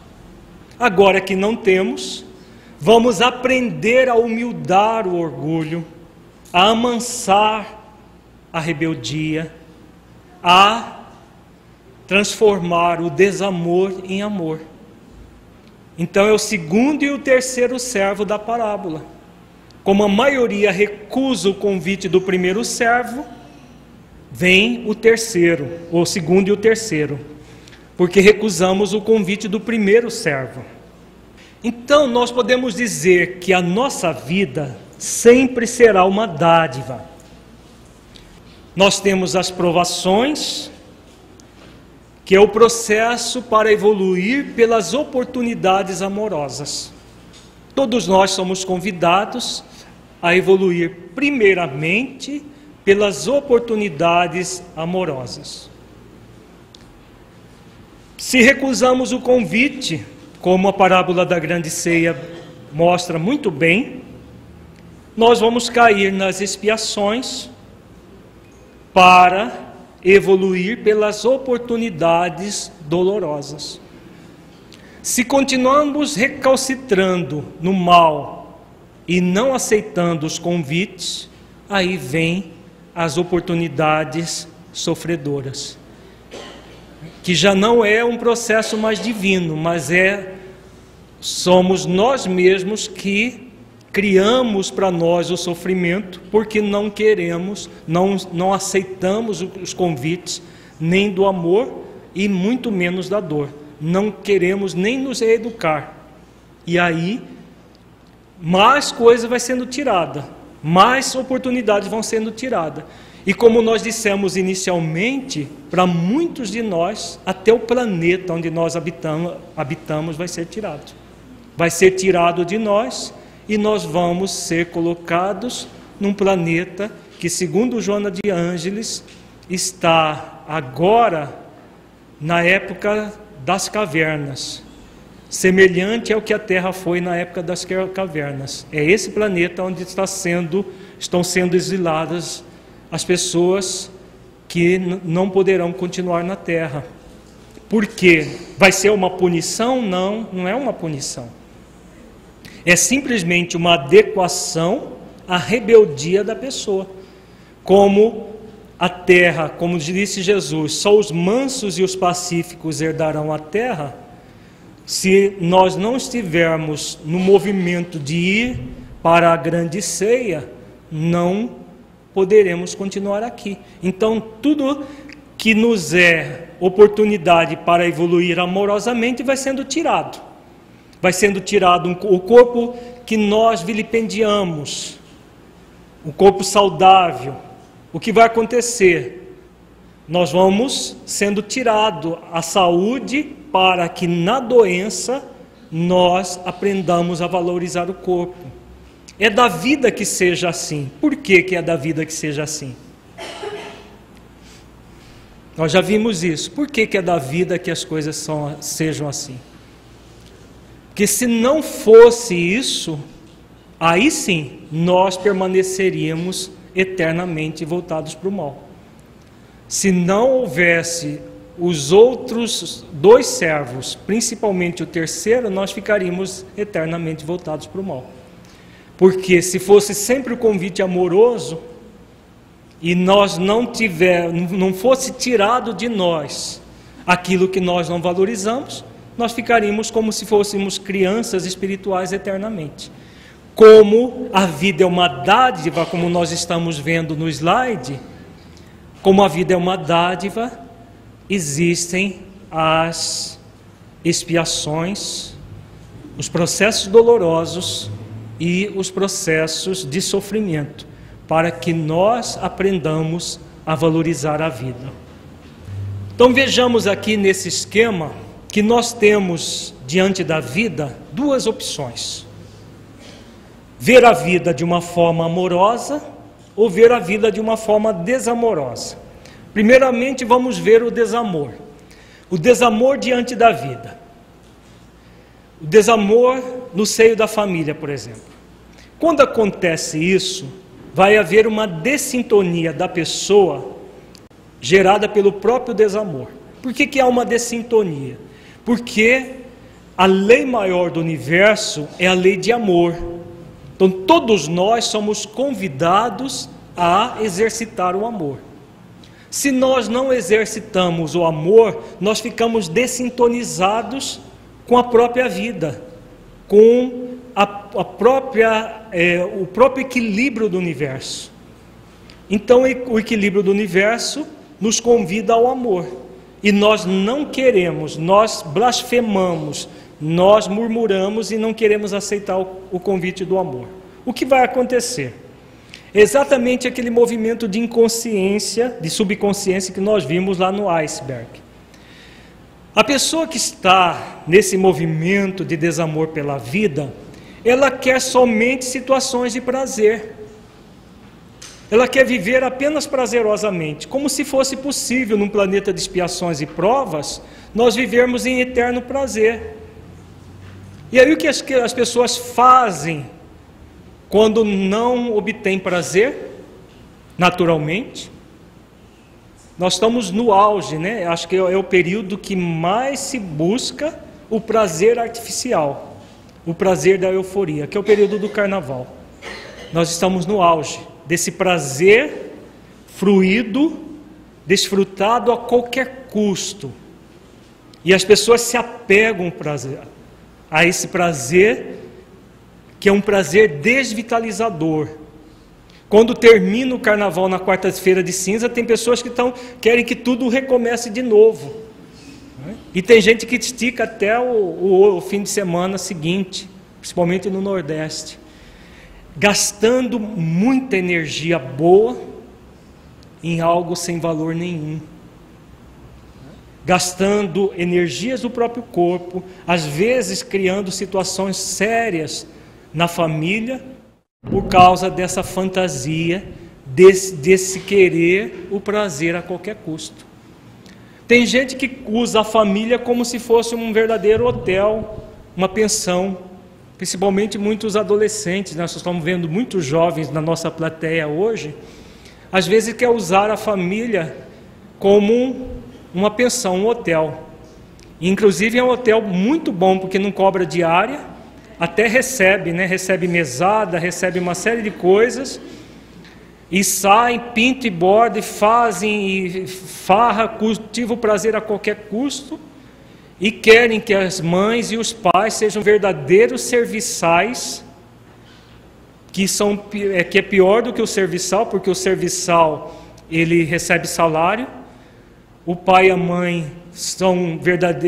Agora que não temos, vamos aprender a humildar o orgulho, a amansar a rebeldia, a transformar o desamor em amor. Então é o segundo e o terceiro servo da parábola. Como a maioria recusa o convite do primeiro servo, vem o terceiro, o segundo e o terceiro, porque recusamos o convite do primeiro servo. Então nós podemos dizer que a nossa vida sempre será uma dádiva. Nós temos as provações, que é o processo para evoluir pelas oportunidades amorosas. Todos nós somos convidados a evoluir primeiramente pelas oportunidades amorosas. Se recusamos o convite, como a parábola da grande ceia mostra muito bem, nós vamos cair nas expiações para evoluir pelas oportunidades dolorosas. Se continuamos recalcitrando no mal e não aceitando os convites, aí vem as oportunidades sofredoras. Que já não é um processo mais divino, mas somos nós mesmos que criamos para nós o sofrimento, porque não queremos, não aceitamos os convites, nem do amor e muito menos da dor. Não queremos nem nos reeducar. E aí, mais coisa vai sendo tirada, mais oportunidades vão sendo tiradas. E como nós dissemos inicialmente, para muitos de nós, até o planeta onde nós habitamos vai ser tirado. Vai ser tirado de nós e nós vamos ser colocados num planeta que, segundo Joana de Ângeles, está agora na época das cavernas, semelhante ao que a Terra foi na época das cavernas. É esse planeta onde estão sendo exiladas as pessoas que não poderão continuar na Terra. Por quê? Vai ser uma punição? Não, não é uma punição. É simplesmente uma adequação à rebeldia da pessoa. Como a terra, como disse Jesus, só os mansos e os pacíficos herdarão a terra. Se nós não estivermos no movimento de ir para a grande ceia, não poderemos continuar aqui. Então, tudo que nos é oportunidade para evoluir amorosamente vai sendo tirado. Vai sendo tirado o corpo que nós vilipendiamos, o corpo saudável. O que vai acontecer? Nós vamos sendo tirado a saúde para que na doença nós aprendamos a valorizar o corpo. É da vida que seja assim. Por que é da vida que seja assim? Nós já vimos isso. Por que é da vida que as coisas sejam assim? Porque se não fosse isso, aí sim nós permaneceríamos eternamente voltados para o mal. Se não houvesse os outros dois servos, principalmente o terceiro, nós ficaríamos eternamente voltados para o mal. Porque se fosse sempre o convite amoroso e nós não fosse tirado de nós aquilo que nós não valorizamos, nós ficaríamos como se fôssemos crianças espirituais eternamente. Como a vida é uma dádiva, como nós estamos vendo no slide, como a vida é uma dádiva, existem as expiações, os processos dolorosos e os processos de sofrimento, para que nós aprendamos a valorizar a vida. Então vejamos aqui nesse esquema que nós temos diante da vida duas opções: ver a vida de uma forma amorosa ou ver a vida de uma forma desamorosa. Primeiramente vamos ver o desamor diante da vida, o desamor no seio da família, por exemplo. Quando acontece isso, vai haver uma dessintonia da pessoa gerada pelo próprio desamor. Por que há uma dessintonia? Porque a lei maior do universo é a lei de amor. Então todos nós somos convidados a exercitar o amor. Se nós não exercitamos o amor, nós ficamos dessintonizados com a própria vida, com o próprio equilíbrio do universo. Então o equilíbrio do universo nos convida ao amor. E nós não queremos, nós blasfemamos, nós murmuramos e não queremos aceitar o convite do amor. O que vai acontecer? Exatamente aquele movimento de inconsciência, de subconsciência que nós vimos lá no iceberg. A pessoa que está nesse movimento de desamor pela vida, ela quer somente situações de prazer. Ela quer viver apenas prazerosamente, como se fosse possível num planeta de expiações e provas, nós vivermos em eterno prazer. E aí o que as pessoas fazem quando não obtêm prazer? Naturalmente, nós estamos no auge, né? Acho que é o período que mais se busca o prazer artificial, o prazer da euforia, que é o período do carnaval. Nós estamos no auge desse prazer fruído desfrutado a qualquer custo. E as pessoas se apegam a esse prazer, que é um prazer desvitalizador. Quando termina o carnaval na quarta-feira de cinza, tem pessoas que querem que tudo recomece de novo. E tem gente que estica até o fim de semana seguinte, principalmente no Nordeste, gastando muita energia boa em algo sem valor nenhum. Gastando energias do próprio corpo, às vezes criando situações sérias na família, por causa dessa fantasia, desse querer o prazer a qualquer custo. Tem gente que usa a família como se fosse um verdadeiro hotel, uma pensão, principalmente muitos adolescentes. Nós estamos vendo muitos jovens na nossa plateia hoje, às vezes quer usar a família como uma pensão, um hotel. Inclusive é um hotel muito bom, porque não cobra diária, até recebe, recebe mesada, recebe uma série de coisas, e saem, pintam e bordam, fazem e farra, cultivam o prazer a qualquer custo, e querem que as mães e os pais sejam verdadeiros serviçais, que é pior do que o serviçal, porque o serviçal ele recebe salário. O pai e a mãe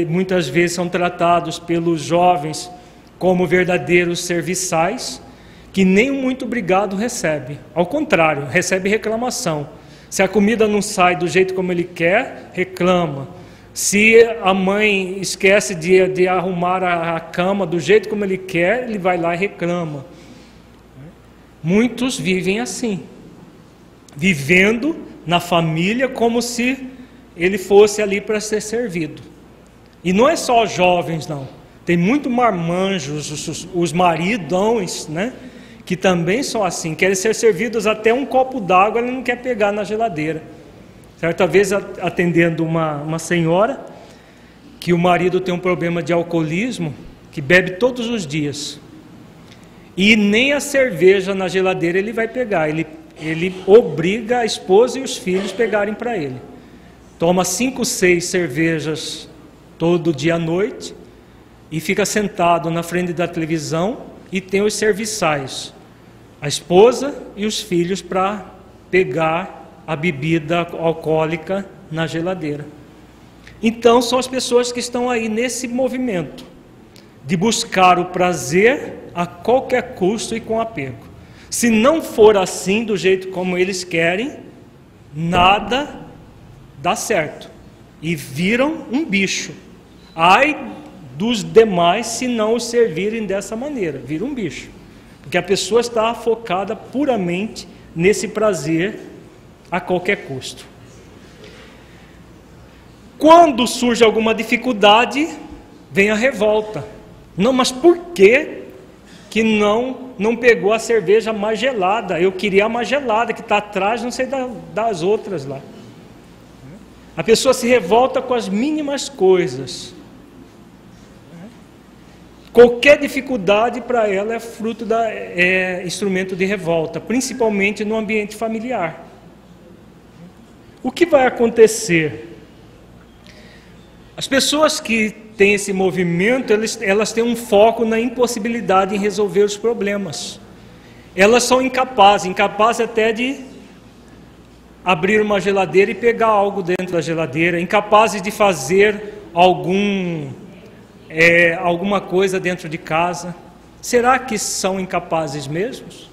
muitas vezes são tratados pelos jovens como verdadeiros serviçais, que nem um muito obrigado recebe. Ao contrário, recebe reclamação. Se a comida não sai do jeito como ele quer, reclama. Se a mãe esquece de arrumar a cama do jeito como ele quer, ele vai lá e reclama. Muitos vivem assim, vivendo na família como se ele fosse ali para ser servido. E não é só jovens, não. Tem muito marmanjos, os maridões, que também são assim, querem ser servidos até um copo d'água, ele não quer pegar na geladeira. Certa vez, atendendo uma senhora, que o marido tem um problema de alcoolismo, que bebe todos os dias, e nem a cerveja na geladeira ele vai pegar, ele obriga a esposa e os filhos pegarem para ele. Toma 5, 6 cervejas todo dia à noite, e fica sentado na frente da televisão, e tem os serviçais, a esposa e os filhos, para pegar a bebida alcoólica na geladeira. Então são as pessoas que estão aí nesse movimento de buscar o prazer a qualquer custo e com apego. Se não for assim, do jeito como eles querem, nada dá certo, e viram um bicho. Ai dos demais se não os servirem dessa maneira, vira um bicho, porque a pessoa está focada puramente nesse prazer a qualquer custo. Quando surge alguma dificuldade, vem a revolta. Não, mas por que não pegou a cerveja mais gelada? Eu queria a mais gelada, que está atrás, não sei das outras lá. A pessoa se revolta com as mínimas coisas. Qualquer dificuldade para ela é instrumento de revolta, principalmente no ambiente familiar. O que vai acontecer? As pessoas que têm esse movimento, elas têm um foco na impossibilidade em resolver os problemas. Elas são incapazes até de abrir uma geladeira e pegar algo dentro da geladeira, incapazes de fazer alguma coisa dentro de casa. Será que são incapazes mesmos?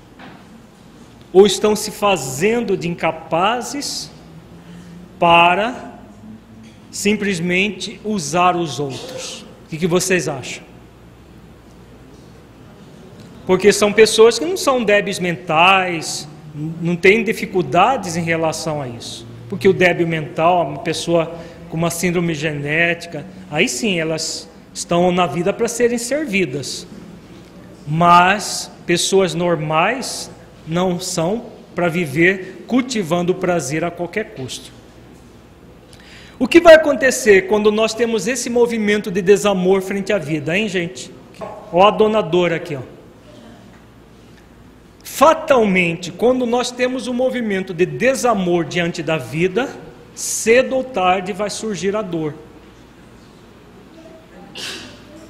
Ou estão se fazendo de incapazes para simplesmente usar os outros? O que vocês acham? Porque são pessoas que não são débeis mentais, não têm dificuldades em relação a isso. Porque o débil mental, uma pessoa com uma síndrome genética, aí sim elas estão na vida para serem servidas. Mas pessoas normais não são para viver cultivando o prazer a qualquer custo. O que vai acontecer quando nós temos esse movimento de desamor frente à vida, hein, gente? Ó a dona Dora aqui, ó. Fatalmente, quando nós temos um movimento de desamor diante da vida, cedo ou tarde vai surgir a dor.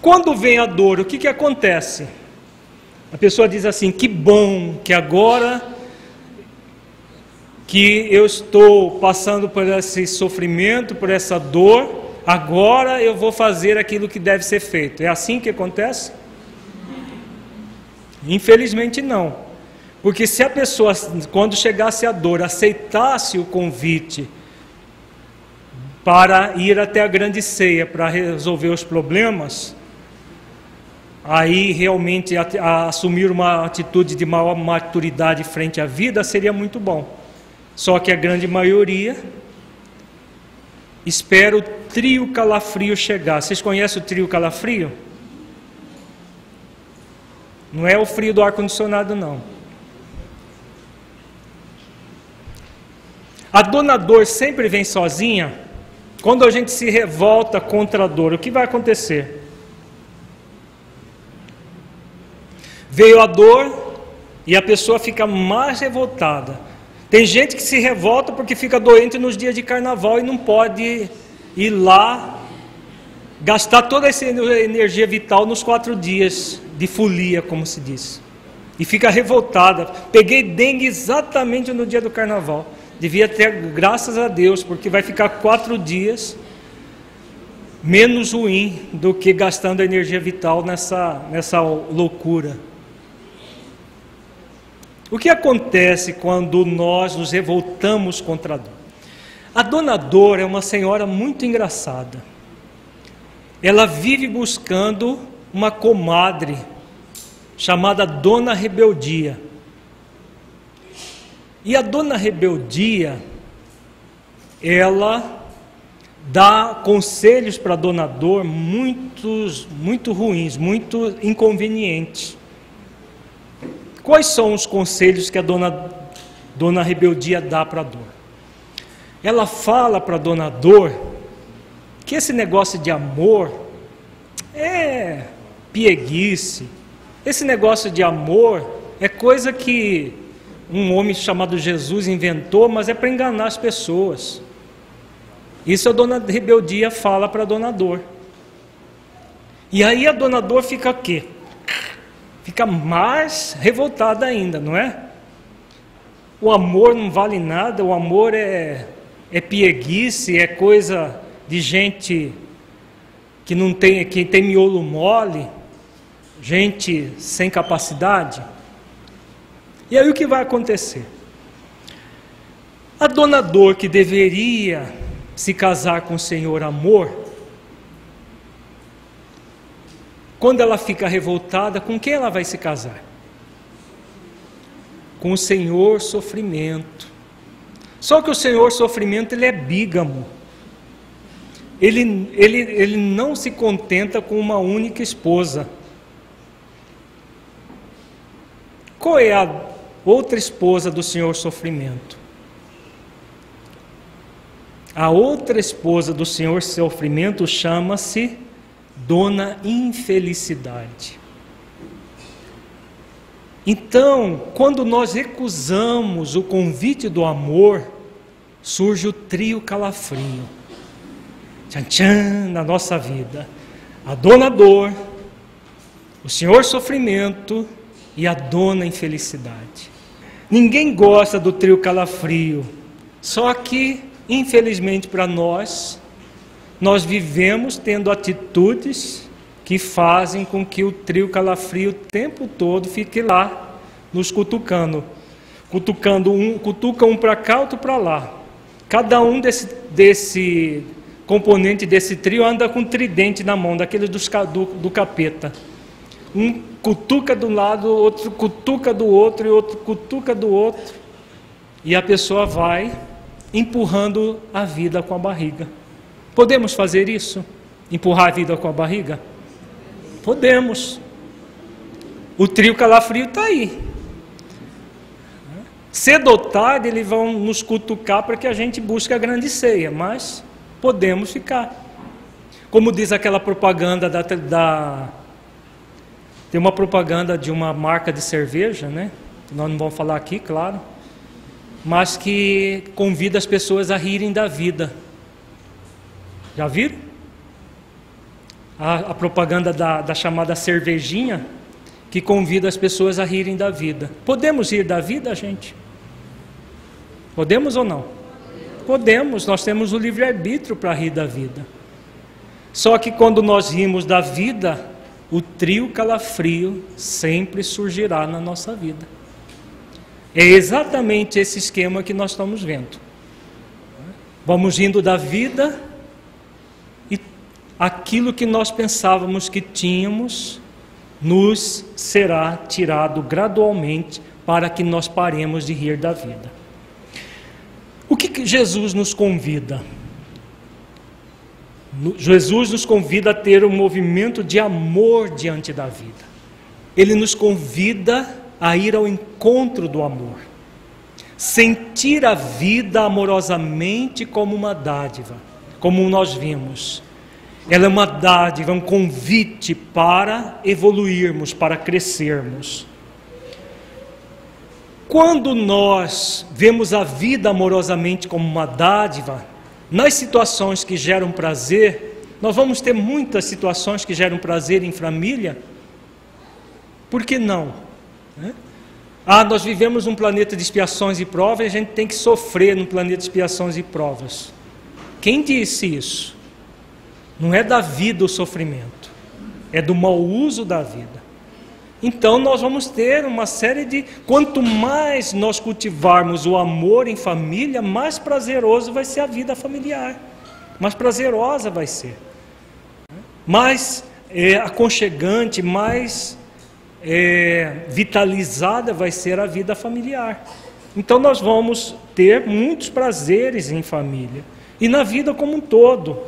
Quando vem a dor, o que acontece? A pessoa diz assim: que bom que agora que eu estou passando por esse sofrimento, por essa dor, agora eu vou fazer aquilo que deve ser feito. É assim que acontece? Infelizmente não. Porque se a pessoa, quando chegasse a dor, aceitasse o convite para ir até a grande ceia, para resolver os problemas, aí realmente assumir uma atitude de maior maturidade frente à vida seria muito bom. Só que a grande maioria espera o trio calafrio chegar. Vocês conhecem o trio calafrio? Não é o frio do ar-condicionado, não. A dona dor sempre vem sozinha. Quando a gente se revolta contra a dor, o que vai acontecer? Veio a dor e a pessoa fica mais revoltada. Tem gente que se revolta porque fica doente nos dias de carnaval e não pode ir lá gastar toda essa energia vital nos 4 dias de folia, como se diz. E fica revoltada. Peguei dengue exatamente no dia do carnaval. Devia ter, graças a Deus, porque vai ficar 4 dias menos ruim do que gastando a energia vital nessa loucura. O que acontece quando nós nos revoltamos contra a dor? A dona dor é uma senhora muito engraçada. Ela vive buscando uma comadre chamada Dona Rebeldia. E a Dona Rebeldia, ela dá conselhos para a dona dor muito ruins, muito inconvenientes. Quais são os conselhos que a dona Rebeldia dá para a dor? Ela fala para a dona dor que esse negócio de amor é pieguice. Esse negócio de amor é coisa que um homem chamado Jesus inventou, mas é para enganar as pessoas. Isso a dona Rebeldia fala para a dona dor. E aí a dona dor fica o quê? Fica mais revoltada ainda, não é? O amor não vale nada, o amor é pieguice, é coisa de gente que não tem, que tem miolo mole, gente sem capacidade. E aí o que vai acontecer? A dona dor, que deveria se casar com o Senhor amor, quando ela fica revoltada, com quem ela vai se casar? Com o Senhor sofrimento. Só que o Senhor sofrimento, ele é bígamo. Ele não se contenta com uma única esposa. Qual é a outra esposa do Senhor sofrimento? A outra esposa do Senhor sofrimento chama-se Dona Infelicidade. Então, quando nós recusamos o convite do amor, surge o trio calafrio. Tchan, tchan, na nossa vida. A dona dor, o Senhor sofrimento e a dona infelicidade. Ninguém gosta do trio calafrio, só que, infelizmente para nós vivemos tendo atitudes que fazem com que o trio calafrio o tempo todo fique lá, nos cutucando. Cutuca um para cá, outro para lá. Cada um desse componente desse trio anda com um tridente na mão, daquele do capeta. Um cutuca de um lado, outro cutuca do outro, e outro cutuca do outro. E a pessoa vai empurrando a vida com a barriga. Podemos fazer isso? Empurrar a vida com a barriga? Podemos. O trio calafrio está aí. Cedo ou tarde eles vão nos cutucar para que a gente busque a grande ceia, mas podemos ficar. Como diz aquela propaganda tem uma propaganda de uma marca de cerveja, né? Nós não vamos falar aqui, claro. mas que convida as pessoas a rirem da vida. Já viram? A propaganda da chamada cervejinha, que convida as pessoas a rirem da vida. Podemos rir da vida, gente? Podemos ou não? Podemos, nós temos o livre-arbítrio para rir da vida. Só que quando nós rimos da vida, o trio calafrio sempre surgirá na nossa vida. É exatamente esse esquema que nós estamos vendo. Vamos rindo da vida e aquilo que nós pensávamos que tínhamos nos será tirado gradualmente para que nós paremos de rir da vida. O que Jesus nos convida? Jesus nos convida a ter um movimento de amor diante da vida. Ele nos convida a ir ao encontro do amor. Sentir a vida amorosamente como uma dádiva, como nós vimos. Ela é uma dádiva, um convite para evoluirmos, para crescermos. Quando nós vemos a vida amorosamente como uma dádiva, nas situações que geram prazer, nós vamos ter muitas situações que geram prazer em família. Por que não? Nós vivemos num planeta de expiações e provas e a gente tem que sofrer num planeta de expiações e provas. Quem disse isso? Não é da vida o sofrimento, é do mau uso da vida. Então nós vamos ter uma série de... Quanto mais nós cultivarmos o amor em família, mais prazeroso vai ser a vida familiar. Mais prazerosa vai ser. Mais aconchegante, mais vitalizada vai ser a vida familiar. Então nós vamos ter muitos prazeres em família. E na vida como um todo.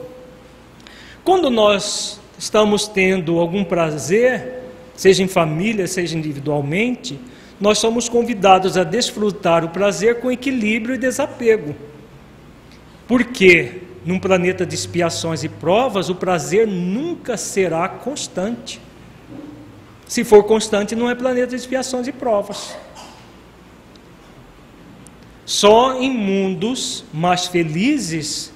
Quando nós estamos tendo algum prazer, seja em família, seja individualmente, nós somos convidados a desfrutar o prazer com equilíbrio e desapego. Porque num planeta de expiações e provas, o prazer nunca será constante. Se for constante, não é planeta de expiações e provas. Só em mundos mais felizes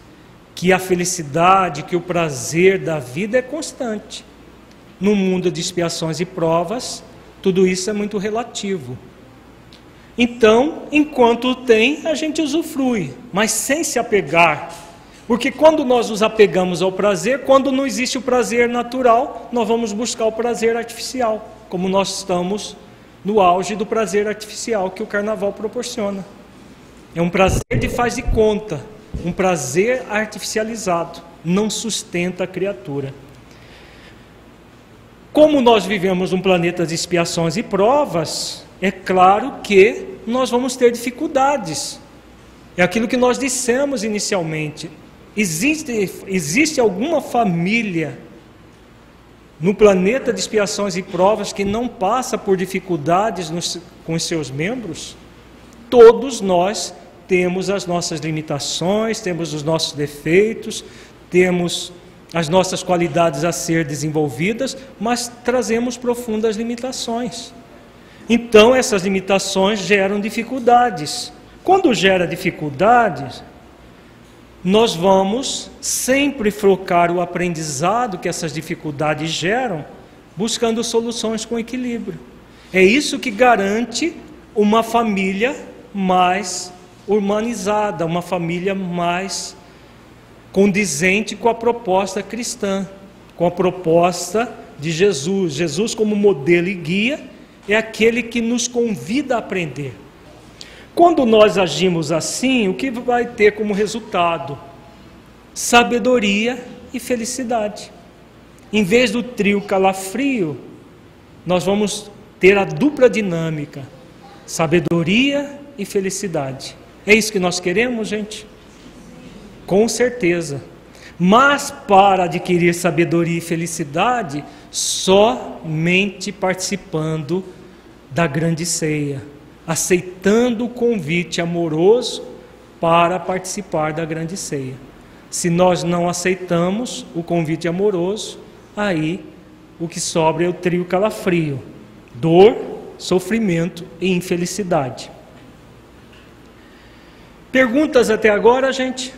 que a felicidade, que o prazer da vida é constante. No mundo de expiações e provas, tudo isso é muito relativo. Então, enquanto tem, a gente usufrui, mas sem se apegar. Porque quando nós nos apegamos ao prazer, quando não existe o prazer natural, nós vamos buscar o prazer artificial, como nós estamos no auge do prazer artificial que o carnaval proporciona. É um prazer de faz de conta, um prazer artificializado, não sustenta a criatura. Como nós vivemos um planeta de expiações e provas, é claro que nós vamos ter dificuldades. É aquilo que nós dissemos inicialmente. Existe alguma família no planeta de expiações e provas que não passa por dificuldades com os seus membros? Todos nós temos as nossas limitações, temos os nossos defeitos, temos as nossas qualidades a ser desenvolvidas, mas trazemos profundas limitações. Então, essas limitações geram dificuldades. Quando gera dificuldades, nós vamos sempre focar o aprendizado que essas dificuldades geram, buscando soluções com equilíbrio. É isso que garante uma família mais humanizada, uma família mais condizente com a proposta cristã, com a proposta de Jesus. Jesus, como modelo e guia, é aquele que nos convida a aprender. Quando nós agimos assim, o que vai ter como resultado? Sabedoria e felicidade. Em vez do trio calafrio, nós vamos ter a dupla dinâmica, sabedoria e felicidade. É isso que nós queremos, gente? Com certeza. Mas para adquirir sabedoria e felicidade, somente participando da grande ceia, aceitando o convite amoroso para participar da grande ceia. Se nós não aceitamos o convite amoroso, aí o que sobra é o trio calafrio: dor, sofrimento e infelicidade. Perguntas até agora, gente?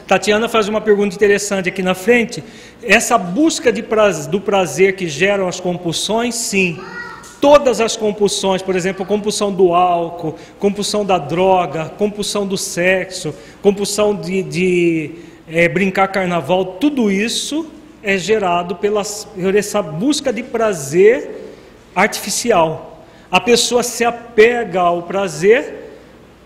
Tatiana faz uma pergunta interessante aqui na frente. Essa busca do prazer que geram as compulsões, sim. Todas as compulsões, por exemplo, compulsão do álcool, compulsão da droga, compulsão do sexo, compulsão de brincar carnaval, tudo isso é gerado por essa busca de prazer artificial. A pessoa se apega ao prazer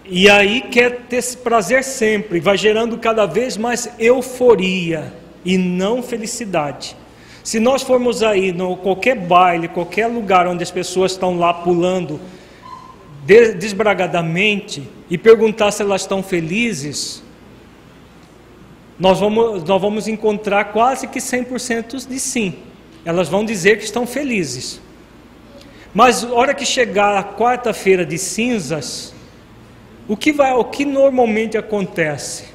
e aí quer ter esse prazer sempre, vai gerando cada vez mais euforia e não felicidade. Se nós formos aí, qualquer baile, qualquer lugar onde as pessoas estão lá pulando desbragadamente e perguntar se elas estão felizes, nós vamos encontrar quase que 100% de sim. Elas vão dizer que estão felizes. Mas na hora que chegar a quarta-feira de cinzas, o que normalmente acontece?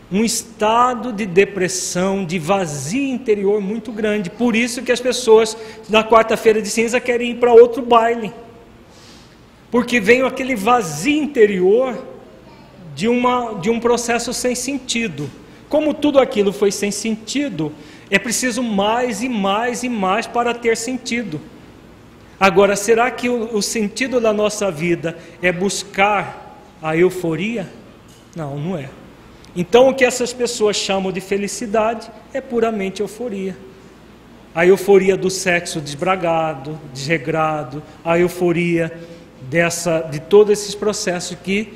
Um estado de depressão, de vazio interior muito grande. Por isso que as pessoas na quarta-feira de cinza querem ir para outro baile, porque vem aquele vazio interior de um processo sem sentido. Como tudo aquilo foi sem sentido, é preciso mais e mais e mais para ter sentido. Agora, será que o sentido da nossa vida é buscar a euforia? Não, não é. Então, o que essas pessoas chamam de felicidade é puramente euforia. A euforia do sexo desbragado, desregrado, a euforia de todos esses processos que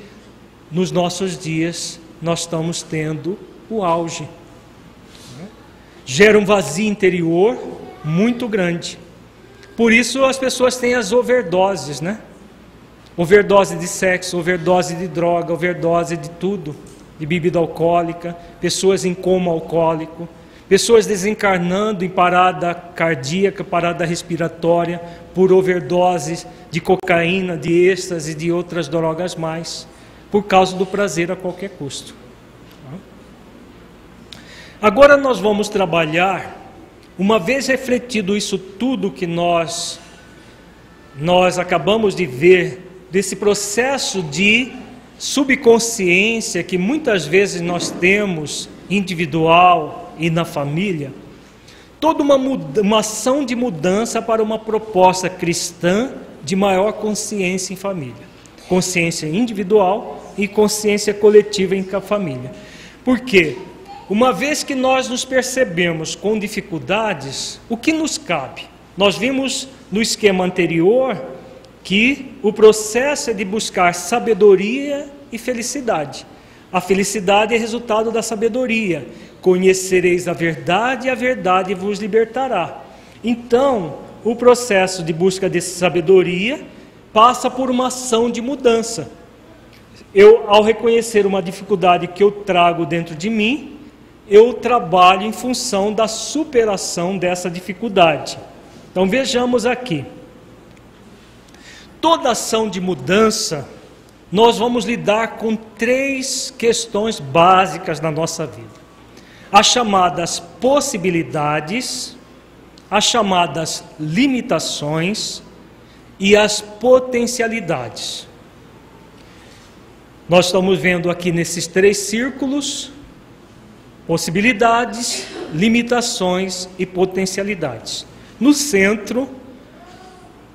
nos nossos dias nós estamos tendo o auge. Gera um vazio interior muito grande. Por isso as pessoas têm as overdoses, né? Overdose de sexo, overdose de droga, overdose de tudo. De bebida alcoólica, pessoas em coma alcoólico, pessoas desencarnando em parada cardíaca, parada respiratória, por overdoses de cocaína, de êxtase e de outras drogas mais, por causa do prazer a qualquer custo. Agora nós vamos trabalhar, uma vez refletido isso tudo que nós acabamos de ver, desse processo de subconsciência que muitas vezes nós temos, individual e na família, toda uma ação de mudança para uma proposta cristã de maior consciência em família, consciência individual e consciência coletiva em família. Por quê? Uma vez que nós nos percebemos com dificuldades, o que nos cabe? Nós vimos no esquema anterior que o processo é de buscar sabedoria e felicidade. A felicidade é resultado da sabedoria. Conhecereis a verdade e a verdade vos libertará. Então, o processo de busca de sabedoria passa por uma ação de mudança. Ao reconhecer uma dificuldade que eu trago dentro de mim, eu trabalho em função da superação dessa dificuldade. Então, vejamos aqui. Toda ação de mudança, nós vamos lidar com 3 questões básicas na nossa vida. As chamadas possibilidades, as chamadas limitações e as potencialidades. Nós estamos vendo aqui nesses 3 círculos, possibilidades, limitações e potencialidades. No centro,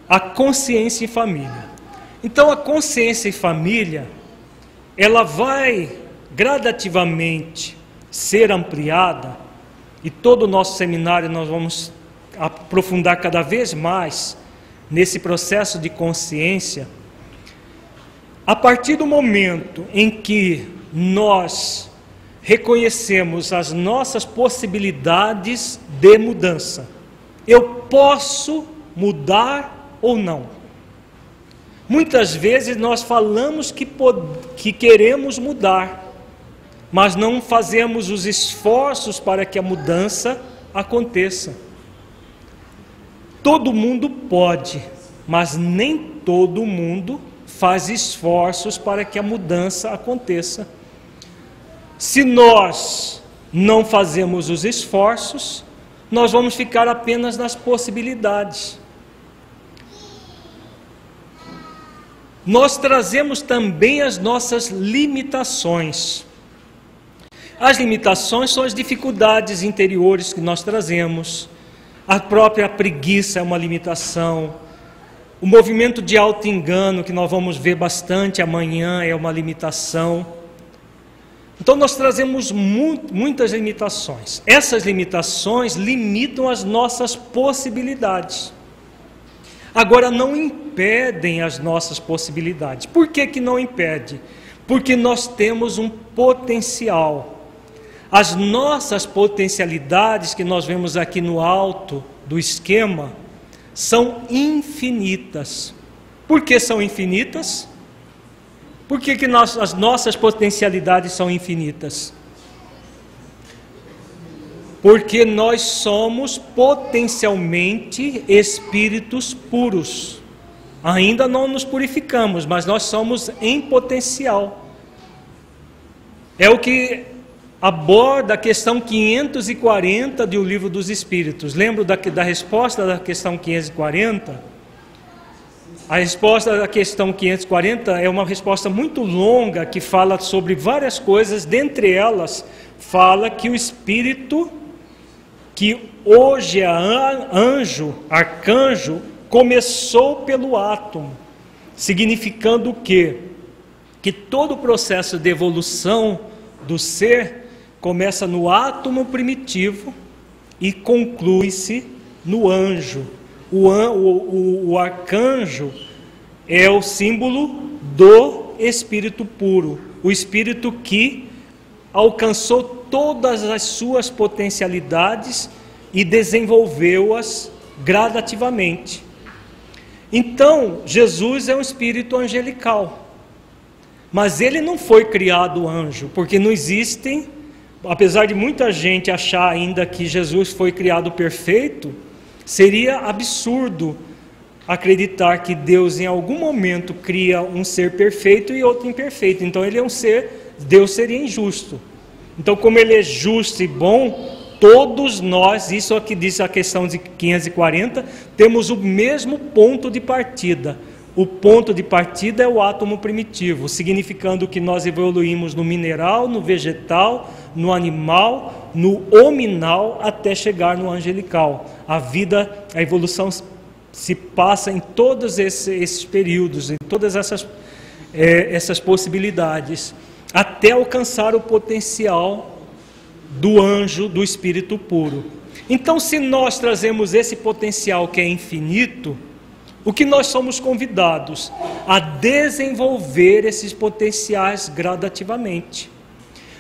a consciência em família. Então, a consciência em família, ela vai gradativamente ser ampliada, e todo o nosso seminário nós vamos aprofundar cada vez mais nesse processo de consciência, a partir do momento em que nós reconhecemos as nossas possibilidades de mudança. Eu posso mudar ou não. Muitas vezes nós falamos que queremos mudar, mas não fazemos os esforços para que a mudança aconteça. Todo mundo pode, mas nem todo mundo faz esforços para que a mudança aconteça. Se nós não fazemos os esforços, nós vamos ficar apenas nas possibilidades. nós trazemos também as nossas limitações. As limitações são as dificuldades interiores que nós trazemos. A própria preguiça é uma limitação. O movimento de auto-engano, que nós vamos ver bastante amanhã, é uma limitação. Então nós trazemos muitas limitações. Essas limitações limitam as nossas possibilidades. Agora, não impedem as nossas possibilidades. Por que não impede? Porque nós temos um potencial. As nossas potencialidades, que nós vemos aqui no alto do esquema, são infinitas. Por que são infinitas? Por que as nossas potencialidades são infinitas? Porque nós somos potencialmente espíritos puros. Ainda não nos purificamos, mas nós somos em potencial. É o que aborda a questão 540 do Livro dos Espíritos. Lembra da resposta da questão 540? A resposta da questão 540 é uma resposta muito longa que fala sobre várias coisas. Dentre elas, fala que o espírito, que hoje é anjo, arcanjo, começou pelo átomo, significando o quê? Que todo o processo de evolução do ser começa no átomo primitivo e conclui-se no anjo. O arcanjo é o símbolo do espírito puro, o espírito que alcançou todas as suas potencialidades e desenvolveu-as gradativamente. Então, Jesus é um espírito angelical, mas ele não foi criado anjo, porque não existem, apesar de muita gente achar ainda que Jesus foi criado perfeito, seria absurdo acreditar que Deus em algum momento cria um ser perfeito e outro imperfeito. Então ele é um ser, Deus seria injusto. Então, como ele é justo e bom, todos nós, isso aqui diz a questão de 540, temos o mesmo ponto de partida. O ponto de partida é o átomo primitivo, significando que nós evoluímos no mineral, no vegetal, no animal, no hominal, até chegar no angelical. A evolução se passa em todos esses períodos, em todas essas possibilidades, até alcançar o potencial do anjo, do espírito puro. Então, se nós trazemos esse potencial que é infinito, o que nós somos convidados? A desenvolver esses potenciais gradativamente,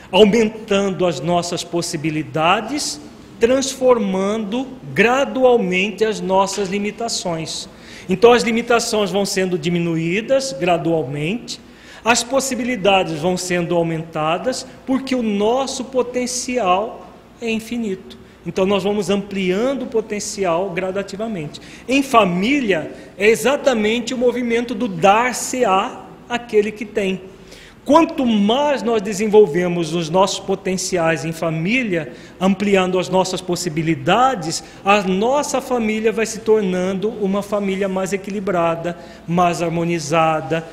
aumentando as nossas possibilidades, transformando gradualmente as nossas limitações. Então as limitações vão sendo diminuídas gradualmente, as possibilidades vão sendo aumentadas, porque o nosso potencial é infinito. Então nós vamos ampliando o potencial gradativamente. Em família é exatamente o movimento do dar-se-á àquele que tem. Quanto mais nós desenvolvemos os nossos potenciais em família, ampliando as nossas possibilidades, a nossa família vai se tornando uma família mais equilibrada, mais harmonizada.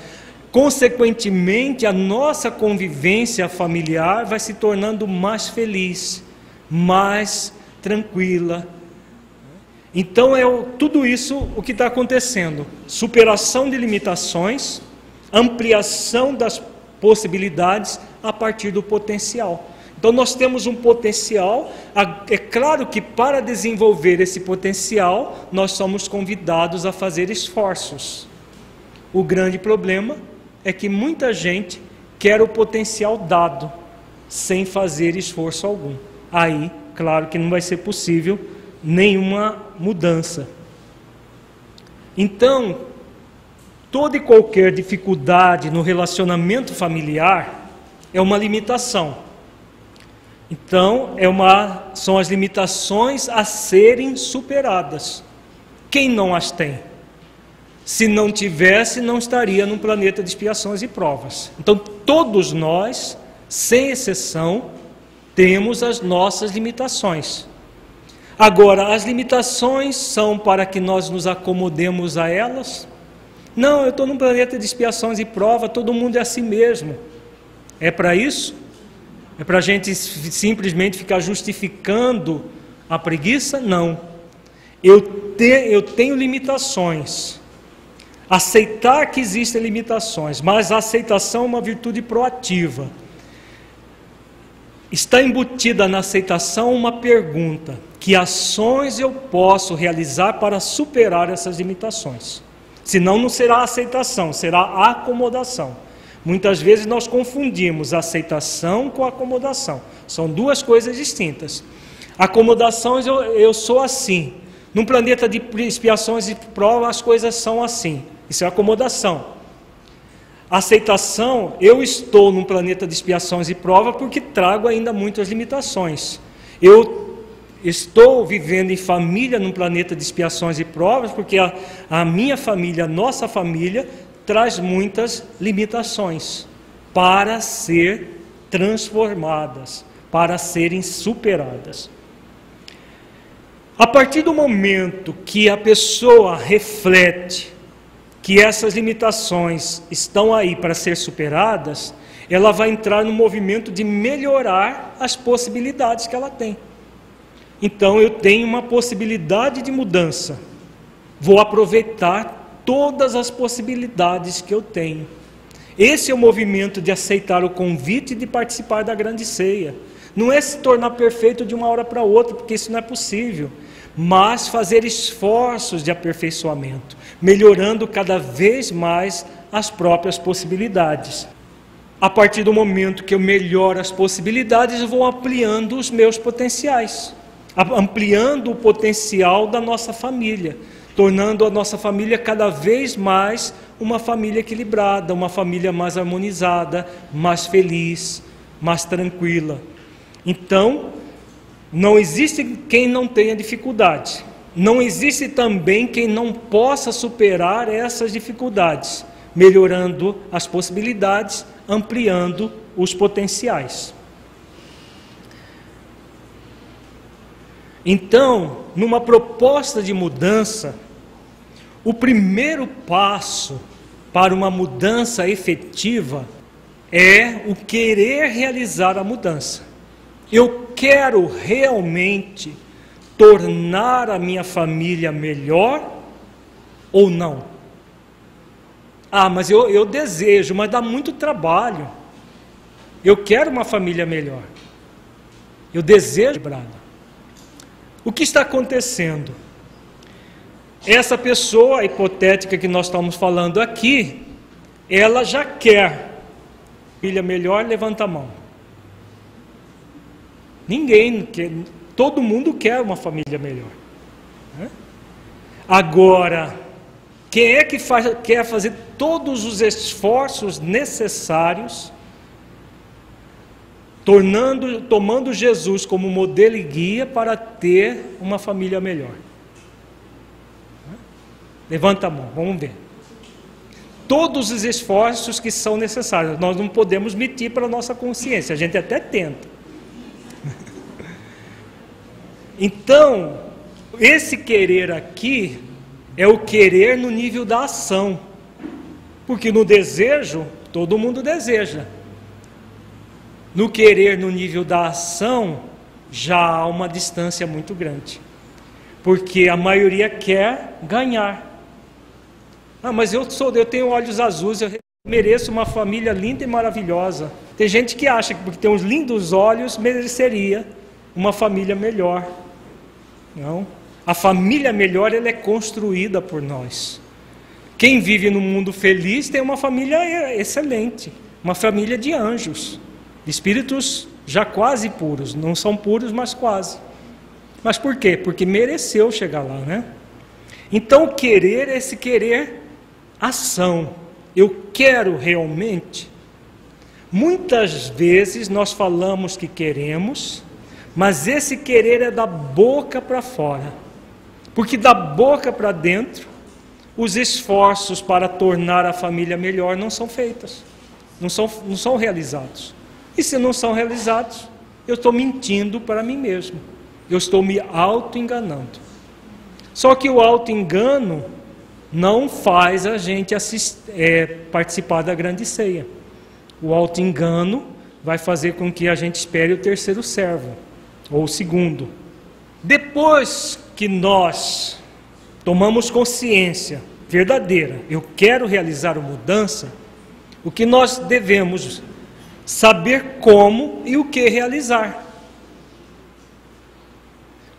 Consequentemente, a nossa convivência familiar vai se tornando mais feliz, mais tranquila. Então tudo isso o que está acontecendo: superação de limitações, ampliação das possibilidades a partir do potencial. Então nós temos um potencial. É claro que para desenvolver esse potencial nós somos convidados a fazer esforços. O grande problema é que muita gente quer o potencial dado sem fazer esforço algum. Aí, claro que não vai ser possível nenhuma mudança. Então, toda e qualquer dificuldade no relacionamento familiar é uma limitação. Então, são as limitações a serem superadas. Quem não as tem? Se não tivesse, não estaria num planeta de expiações e provas. Então, todos nós, sem exceção, temos as nossas limitações. Agora, as limitações são para que nós nos acomodemos a elas, Não, eu estou num planeta de expiações e prova, todo mundo é assim mesmo. É para isso? É para a gente simplesmente ficar justificando a preguiça? Não. Eu tenho limitações. Aceitar que existem limitações, mas a aceitação é uma virtude proativa. Está embutida na aceitação uma pergunta: que ações eu posso realizar para superar essas limitações? Senão não será aceitação, será acomodação. Muitas vezes nós confundimos aceitação com acomodação. São duas coisas distintas. Acomodação, eu sou assim. Num planeta de expiações e provas, as coisas são assim. Isso é acomodação. Aceitação, eu estou num planeta de expiações e provas porque trago ainda muitas limitações. Eu estou vivendo em família num planeta de expiações e provas porque a minha família, a nossa família, traz muitas limitações para ser transformadas, para serem superadas. A partir do momento que a pessoa reflete que essas limitações estão aí para ser superadas, ela vai entrar no movimento de melhorar as possibilidades que ela tem. Então eu tenho uma possibilidade de mudança, vou aproveitar todas as possibilidades que eu tenho. Esse é o movimento de aceitar o convite de participar da grande ceia. Não é se tornar perfeito de uma hora para outra, porque isso não é possível, mas fazer esforços de aperfeiçoamento, melhorando cada vez mais as próprias possibilidades. A partir do momento que eu melhoro as possibilidades, eu vou ampliando os meus potenciais, ampliando o potencial da nossa família, tornando a nossa família cada vez mais uma família equilibrada, uma família mais harmonizada, mais feliz, mais tranquila. Então, não existe quem não tenha dificuldade. Não existe também quem não possa superar essas dificuldades, melhorando as possibilidades, ampliando os potenciais. Então, numa proposta de mudança, o primeiro passo para uma mudança efetiva é o querer realizar a mudança. Eu quero realmente tornar a minha família melhor ou não? Ah, mas eu desejo, mas dá muito trabalho. Eu quero uma família melhor. Eu desejo. O que está acontecendo? Essa pessoa hipotética que nós estamos falando aqui, ela já quer família melhor, levanta a mão. Ninguém quer, todo mundo quer uma família melhor. Agora, quem é que quer fazer todos os esforços necessários, tomando Jesus como modelo e guia para ter uma família melhor? Levanta a mão, vamos ver. Todos os esforços que são necessários, nós não podemos mentir para a nossa consciência, a gente até tenta. Então, esse querer aqui é o querer no nível da ação, porque no desejo, todo mundo deseja. No querer no nível da ação, já há uma distância muito grande, porque a maioria quer ganhar. Ah, mas eu tenho olhos azuis, eu mereço uma família linda e maravilhosa. Tem gente que acha que porque tem uns lindos olhos, mereceria uma família melhor. Não. A família melhor, ela é construída por nós. Quem vive num mundo feliz tem uma família excelente, uma família de anjos, de espíritos já quase puros, não são puros, mas quase. Mas por quê? Porque mereceu chegar lá, né? Então, querer é esse querer ação. Eu quero realmente. Muitas vezes nós falamos que queremos, mas esse querer é da boca para fora. Porque da boca para dentro, os esforços para tornar a família melhor não são feitos, não são realizados. E se não são realizados, eu estou mentindo para mim mesmo. Eu estou me auto-enganando. Só que o auto-engano não faz a gente participar da grande ceia. O auto-engano vai fazer com que a gente espere o terceiro servo, ou o segundo. Depois que nós tomamos consciência verdadeira, eu quero realizar a mudança, o que nós devemos saber como e o que realizar.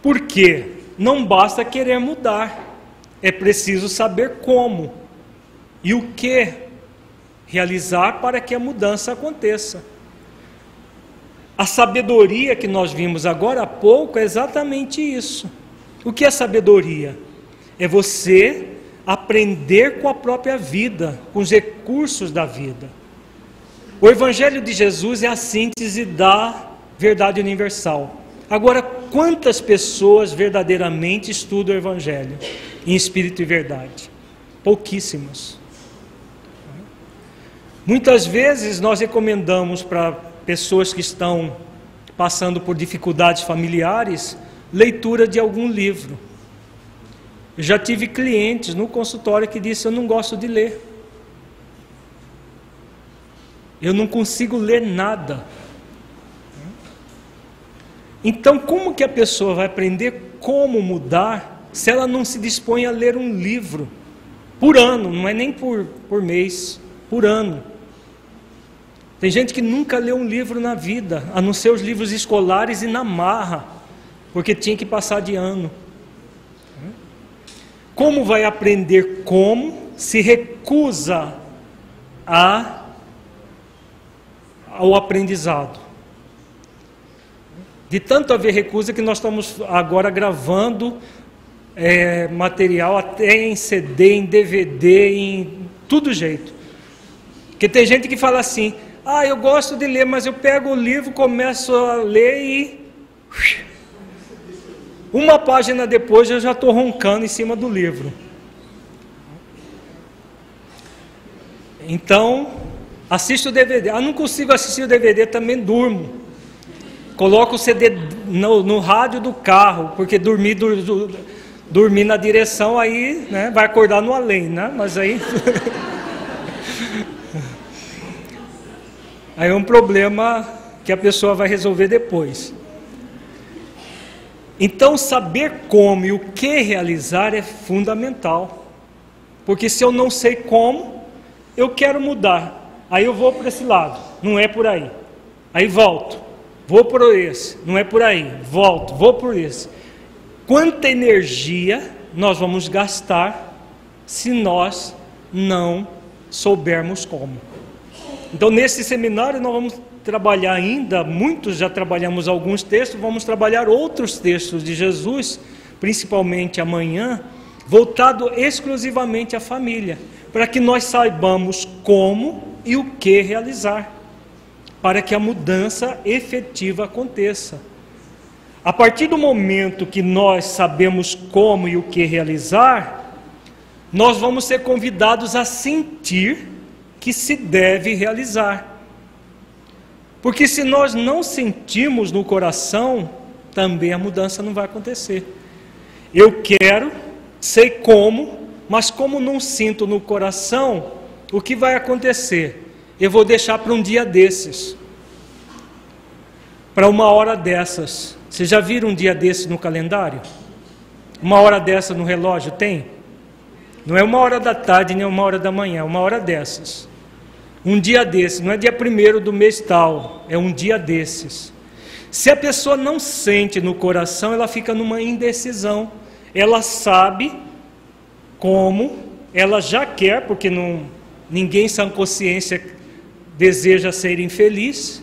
Porque não basta querer mudar, é preciso saber como e o que realizar para que a mudança aconteça. A sabedoria que nós vimos agora há pouco é exatamente isso. O que é sabedoria? É você aprender com a própria vida, com os recursos da vida. O Evangelho de Jesus é a síntese da verdade universal. Agora, quantas pessoas verdadeiramente estudam o Evangelho em espírito e verdade? Pouquíssimas. Muitas vezes nós recomendamos para pessoas que estão passando por dificuldades familiares leitura de algum livro. Eu já tive clientes no consultório que disse: eu não gosto de ler. Eu não consigo ler nada. Então, como que a pessoa vai aprender como mudar se ela não se dispõe a ler um livro por ano? Não é nem por mês, por ano. Tem gente que nunca leu um livro na vida, a não ser os livros escolares e na marra, porque tinha que passar de ano. Como vai aprender como se recusa ao aprendizado? De tanto haver recusa que nós estamos agora gravando material até em CD, em DVD, em tudo jeito. Porque tem gente que fala assim: ah, eu gosto de ler, mas eu pego o livro, começo a ler e uma página depois eu já estou roncando em cima do livro. Então, assisto o DVD. Ah, não consigo assistir o DVD, também durmo. Coloco o CD no rádio do carro, porque dormir na direção aí, né, vai acordar no além, né? Mas aí aí é um problema que a pessoa vai resolver depois. Então, saber como e o que realizar é fundamental. Porque se eu não sei como, eu quero mudar. Aí eu vou para esse lado, não é por aí. Aí volto, vou por esse, não é por aí. Volto, vou por esse. Quanta energia nós vamos gastar se nós não soubermos como? Então, nesse seminário nós vamos trabalhar ainda, muitos já trabalhamos alguns textos, vamos trabalhar outros textos de Jesus, principalmente amanhã, voltado exclusivamente à família, para que nós saibamos como e o que realizar, para que a mudança efetiva aconteça. A partir do momento que nós sabemos como e o que realizar, nós vamos ser convidados a sentir que se deve realizar. Porque se nós não sentimos no coração, também a mudança não vai acontecer. Eu quero, sei como, mas como não sinto no coração, o que vai acontecer? Eu vou deixar para um dia desses, para uma hora dessas. Vocês já viram um dia desses no calendário? Uma hora dessa no relógio tem? Não é uma hora da tarde nem uma hora da manhã, é uma hora dessas. Um dia desses, não é dia 1º do mês tal, é um dia desses. Se a pessoa não sente no coração, ela fica numa indecisão. Ela sabe como, ela já quer, porque ninguém sem consciência deseja ser infeliz,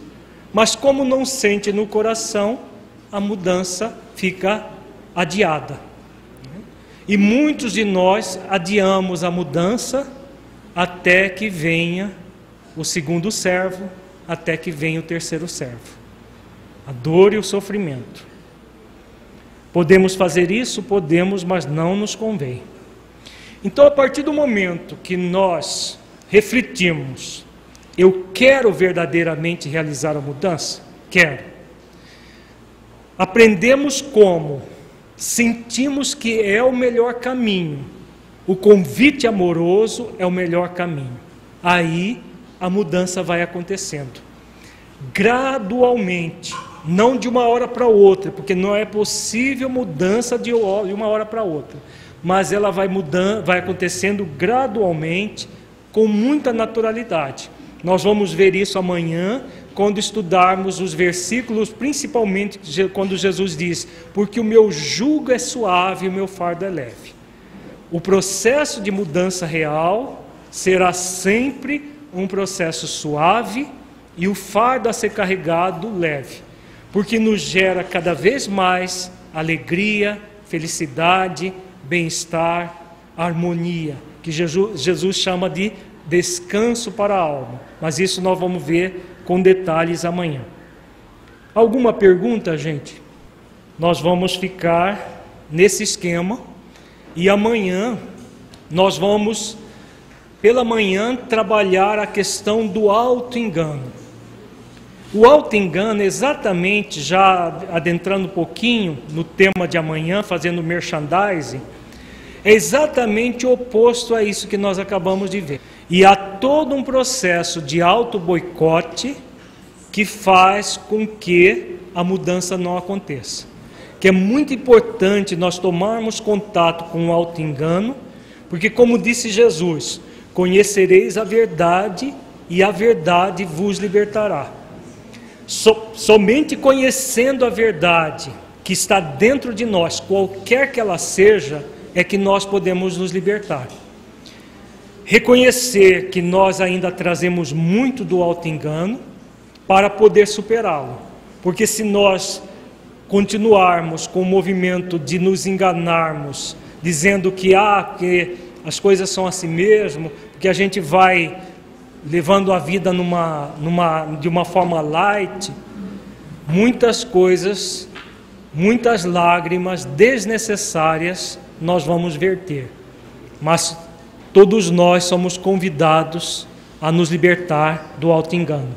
mas como não sente no coração, a mudança fica adiada. E muitos de nós adiamos a mudança até que venha o segundo servo, até que venha o terceiro servo. A dor e o sofrimento. Podemos fazer isso? Podemos, mas não nos convém. Então, a partir do momento que nós refletimos, eu quero verdadeiramente realizar a mudança? Quero. Aprendemos como, sentimos que é o melhor caminho, o convite amoroso é o melhor caminho. Aí a mudança vai acontecendo, gradualmente, não de uma hora para outra, porque não é possível mudança de uma hora para outra, mas ela vai mudando, vai acontecendo gradualmente, com muita naturalidade. Nós vamos ver isso amanhã, quando estudarmos os versículos, principalmente quando Jesus diz: porque o meu jugo é suave e o meu fardo é leve. O processo de mudança real será sempre um processo suave e o fardo a ser carregado leve, porque nos gera cada vez mais alegria, felicidade, bem-estar, harmonia, que Jesus chama de descanso para a alma. Mas isso nós vamos ver com detalhes amanhã. Alguma pergunta, gente? Nós vamos ficar nesse esquema e amanhã nós vamos, pela manhã, trabalhar a questão do auto-engano. O auto-engano, exatamente, já adentrando um pouquinho no tema de amanhã, fazendo merchandising, é exatamente o oposto a isso que nós acabamos de ver. E há todo um processo de auto-boicote que faz com que a mudança não aconteça. Que é muito importante nós tomarmos contato com o auto-engano, porque, como disse Jesus, conhecereis a verdade e a verdade vos libertará. Somente conhecendo a verdade que está dentro de nós, qualquer que ela seja, é que nós podemos nos libertar. Reconhecer que nós ainda trazemos muito do auto-engano para poder superá-lo. Porque se nós continuarmos com o movimento de nos enganarmos, dizendo que as coisas são assim mesmo, que a gente vai levando a vida de uma forma light, muitas coisas, muitas lágrimas desnecessárias nós vamos verter. Mas todos nós somos convidados a nos libertar do auto-engano.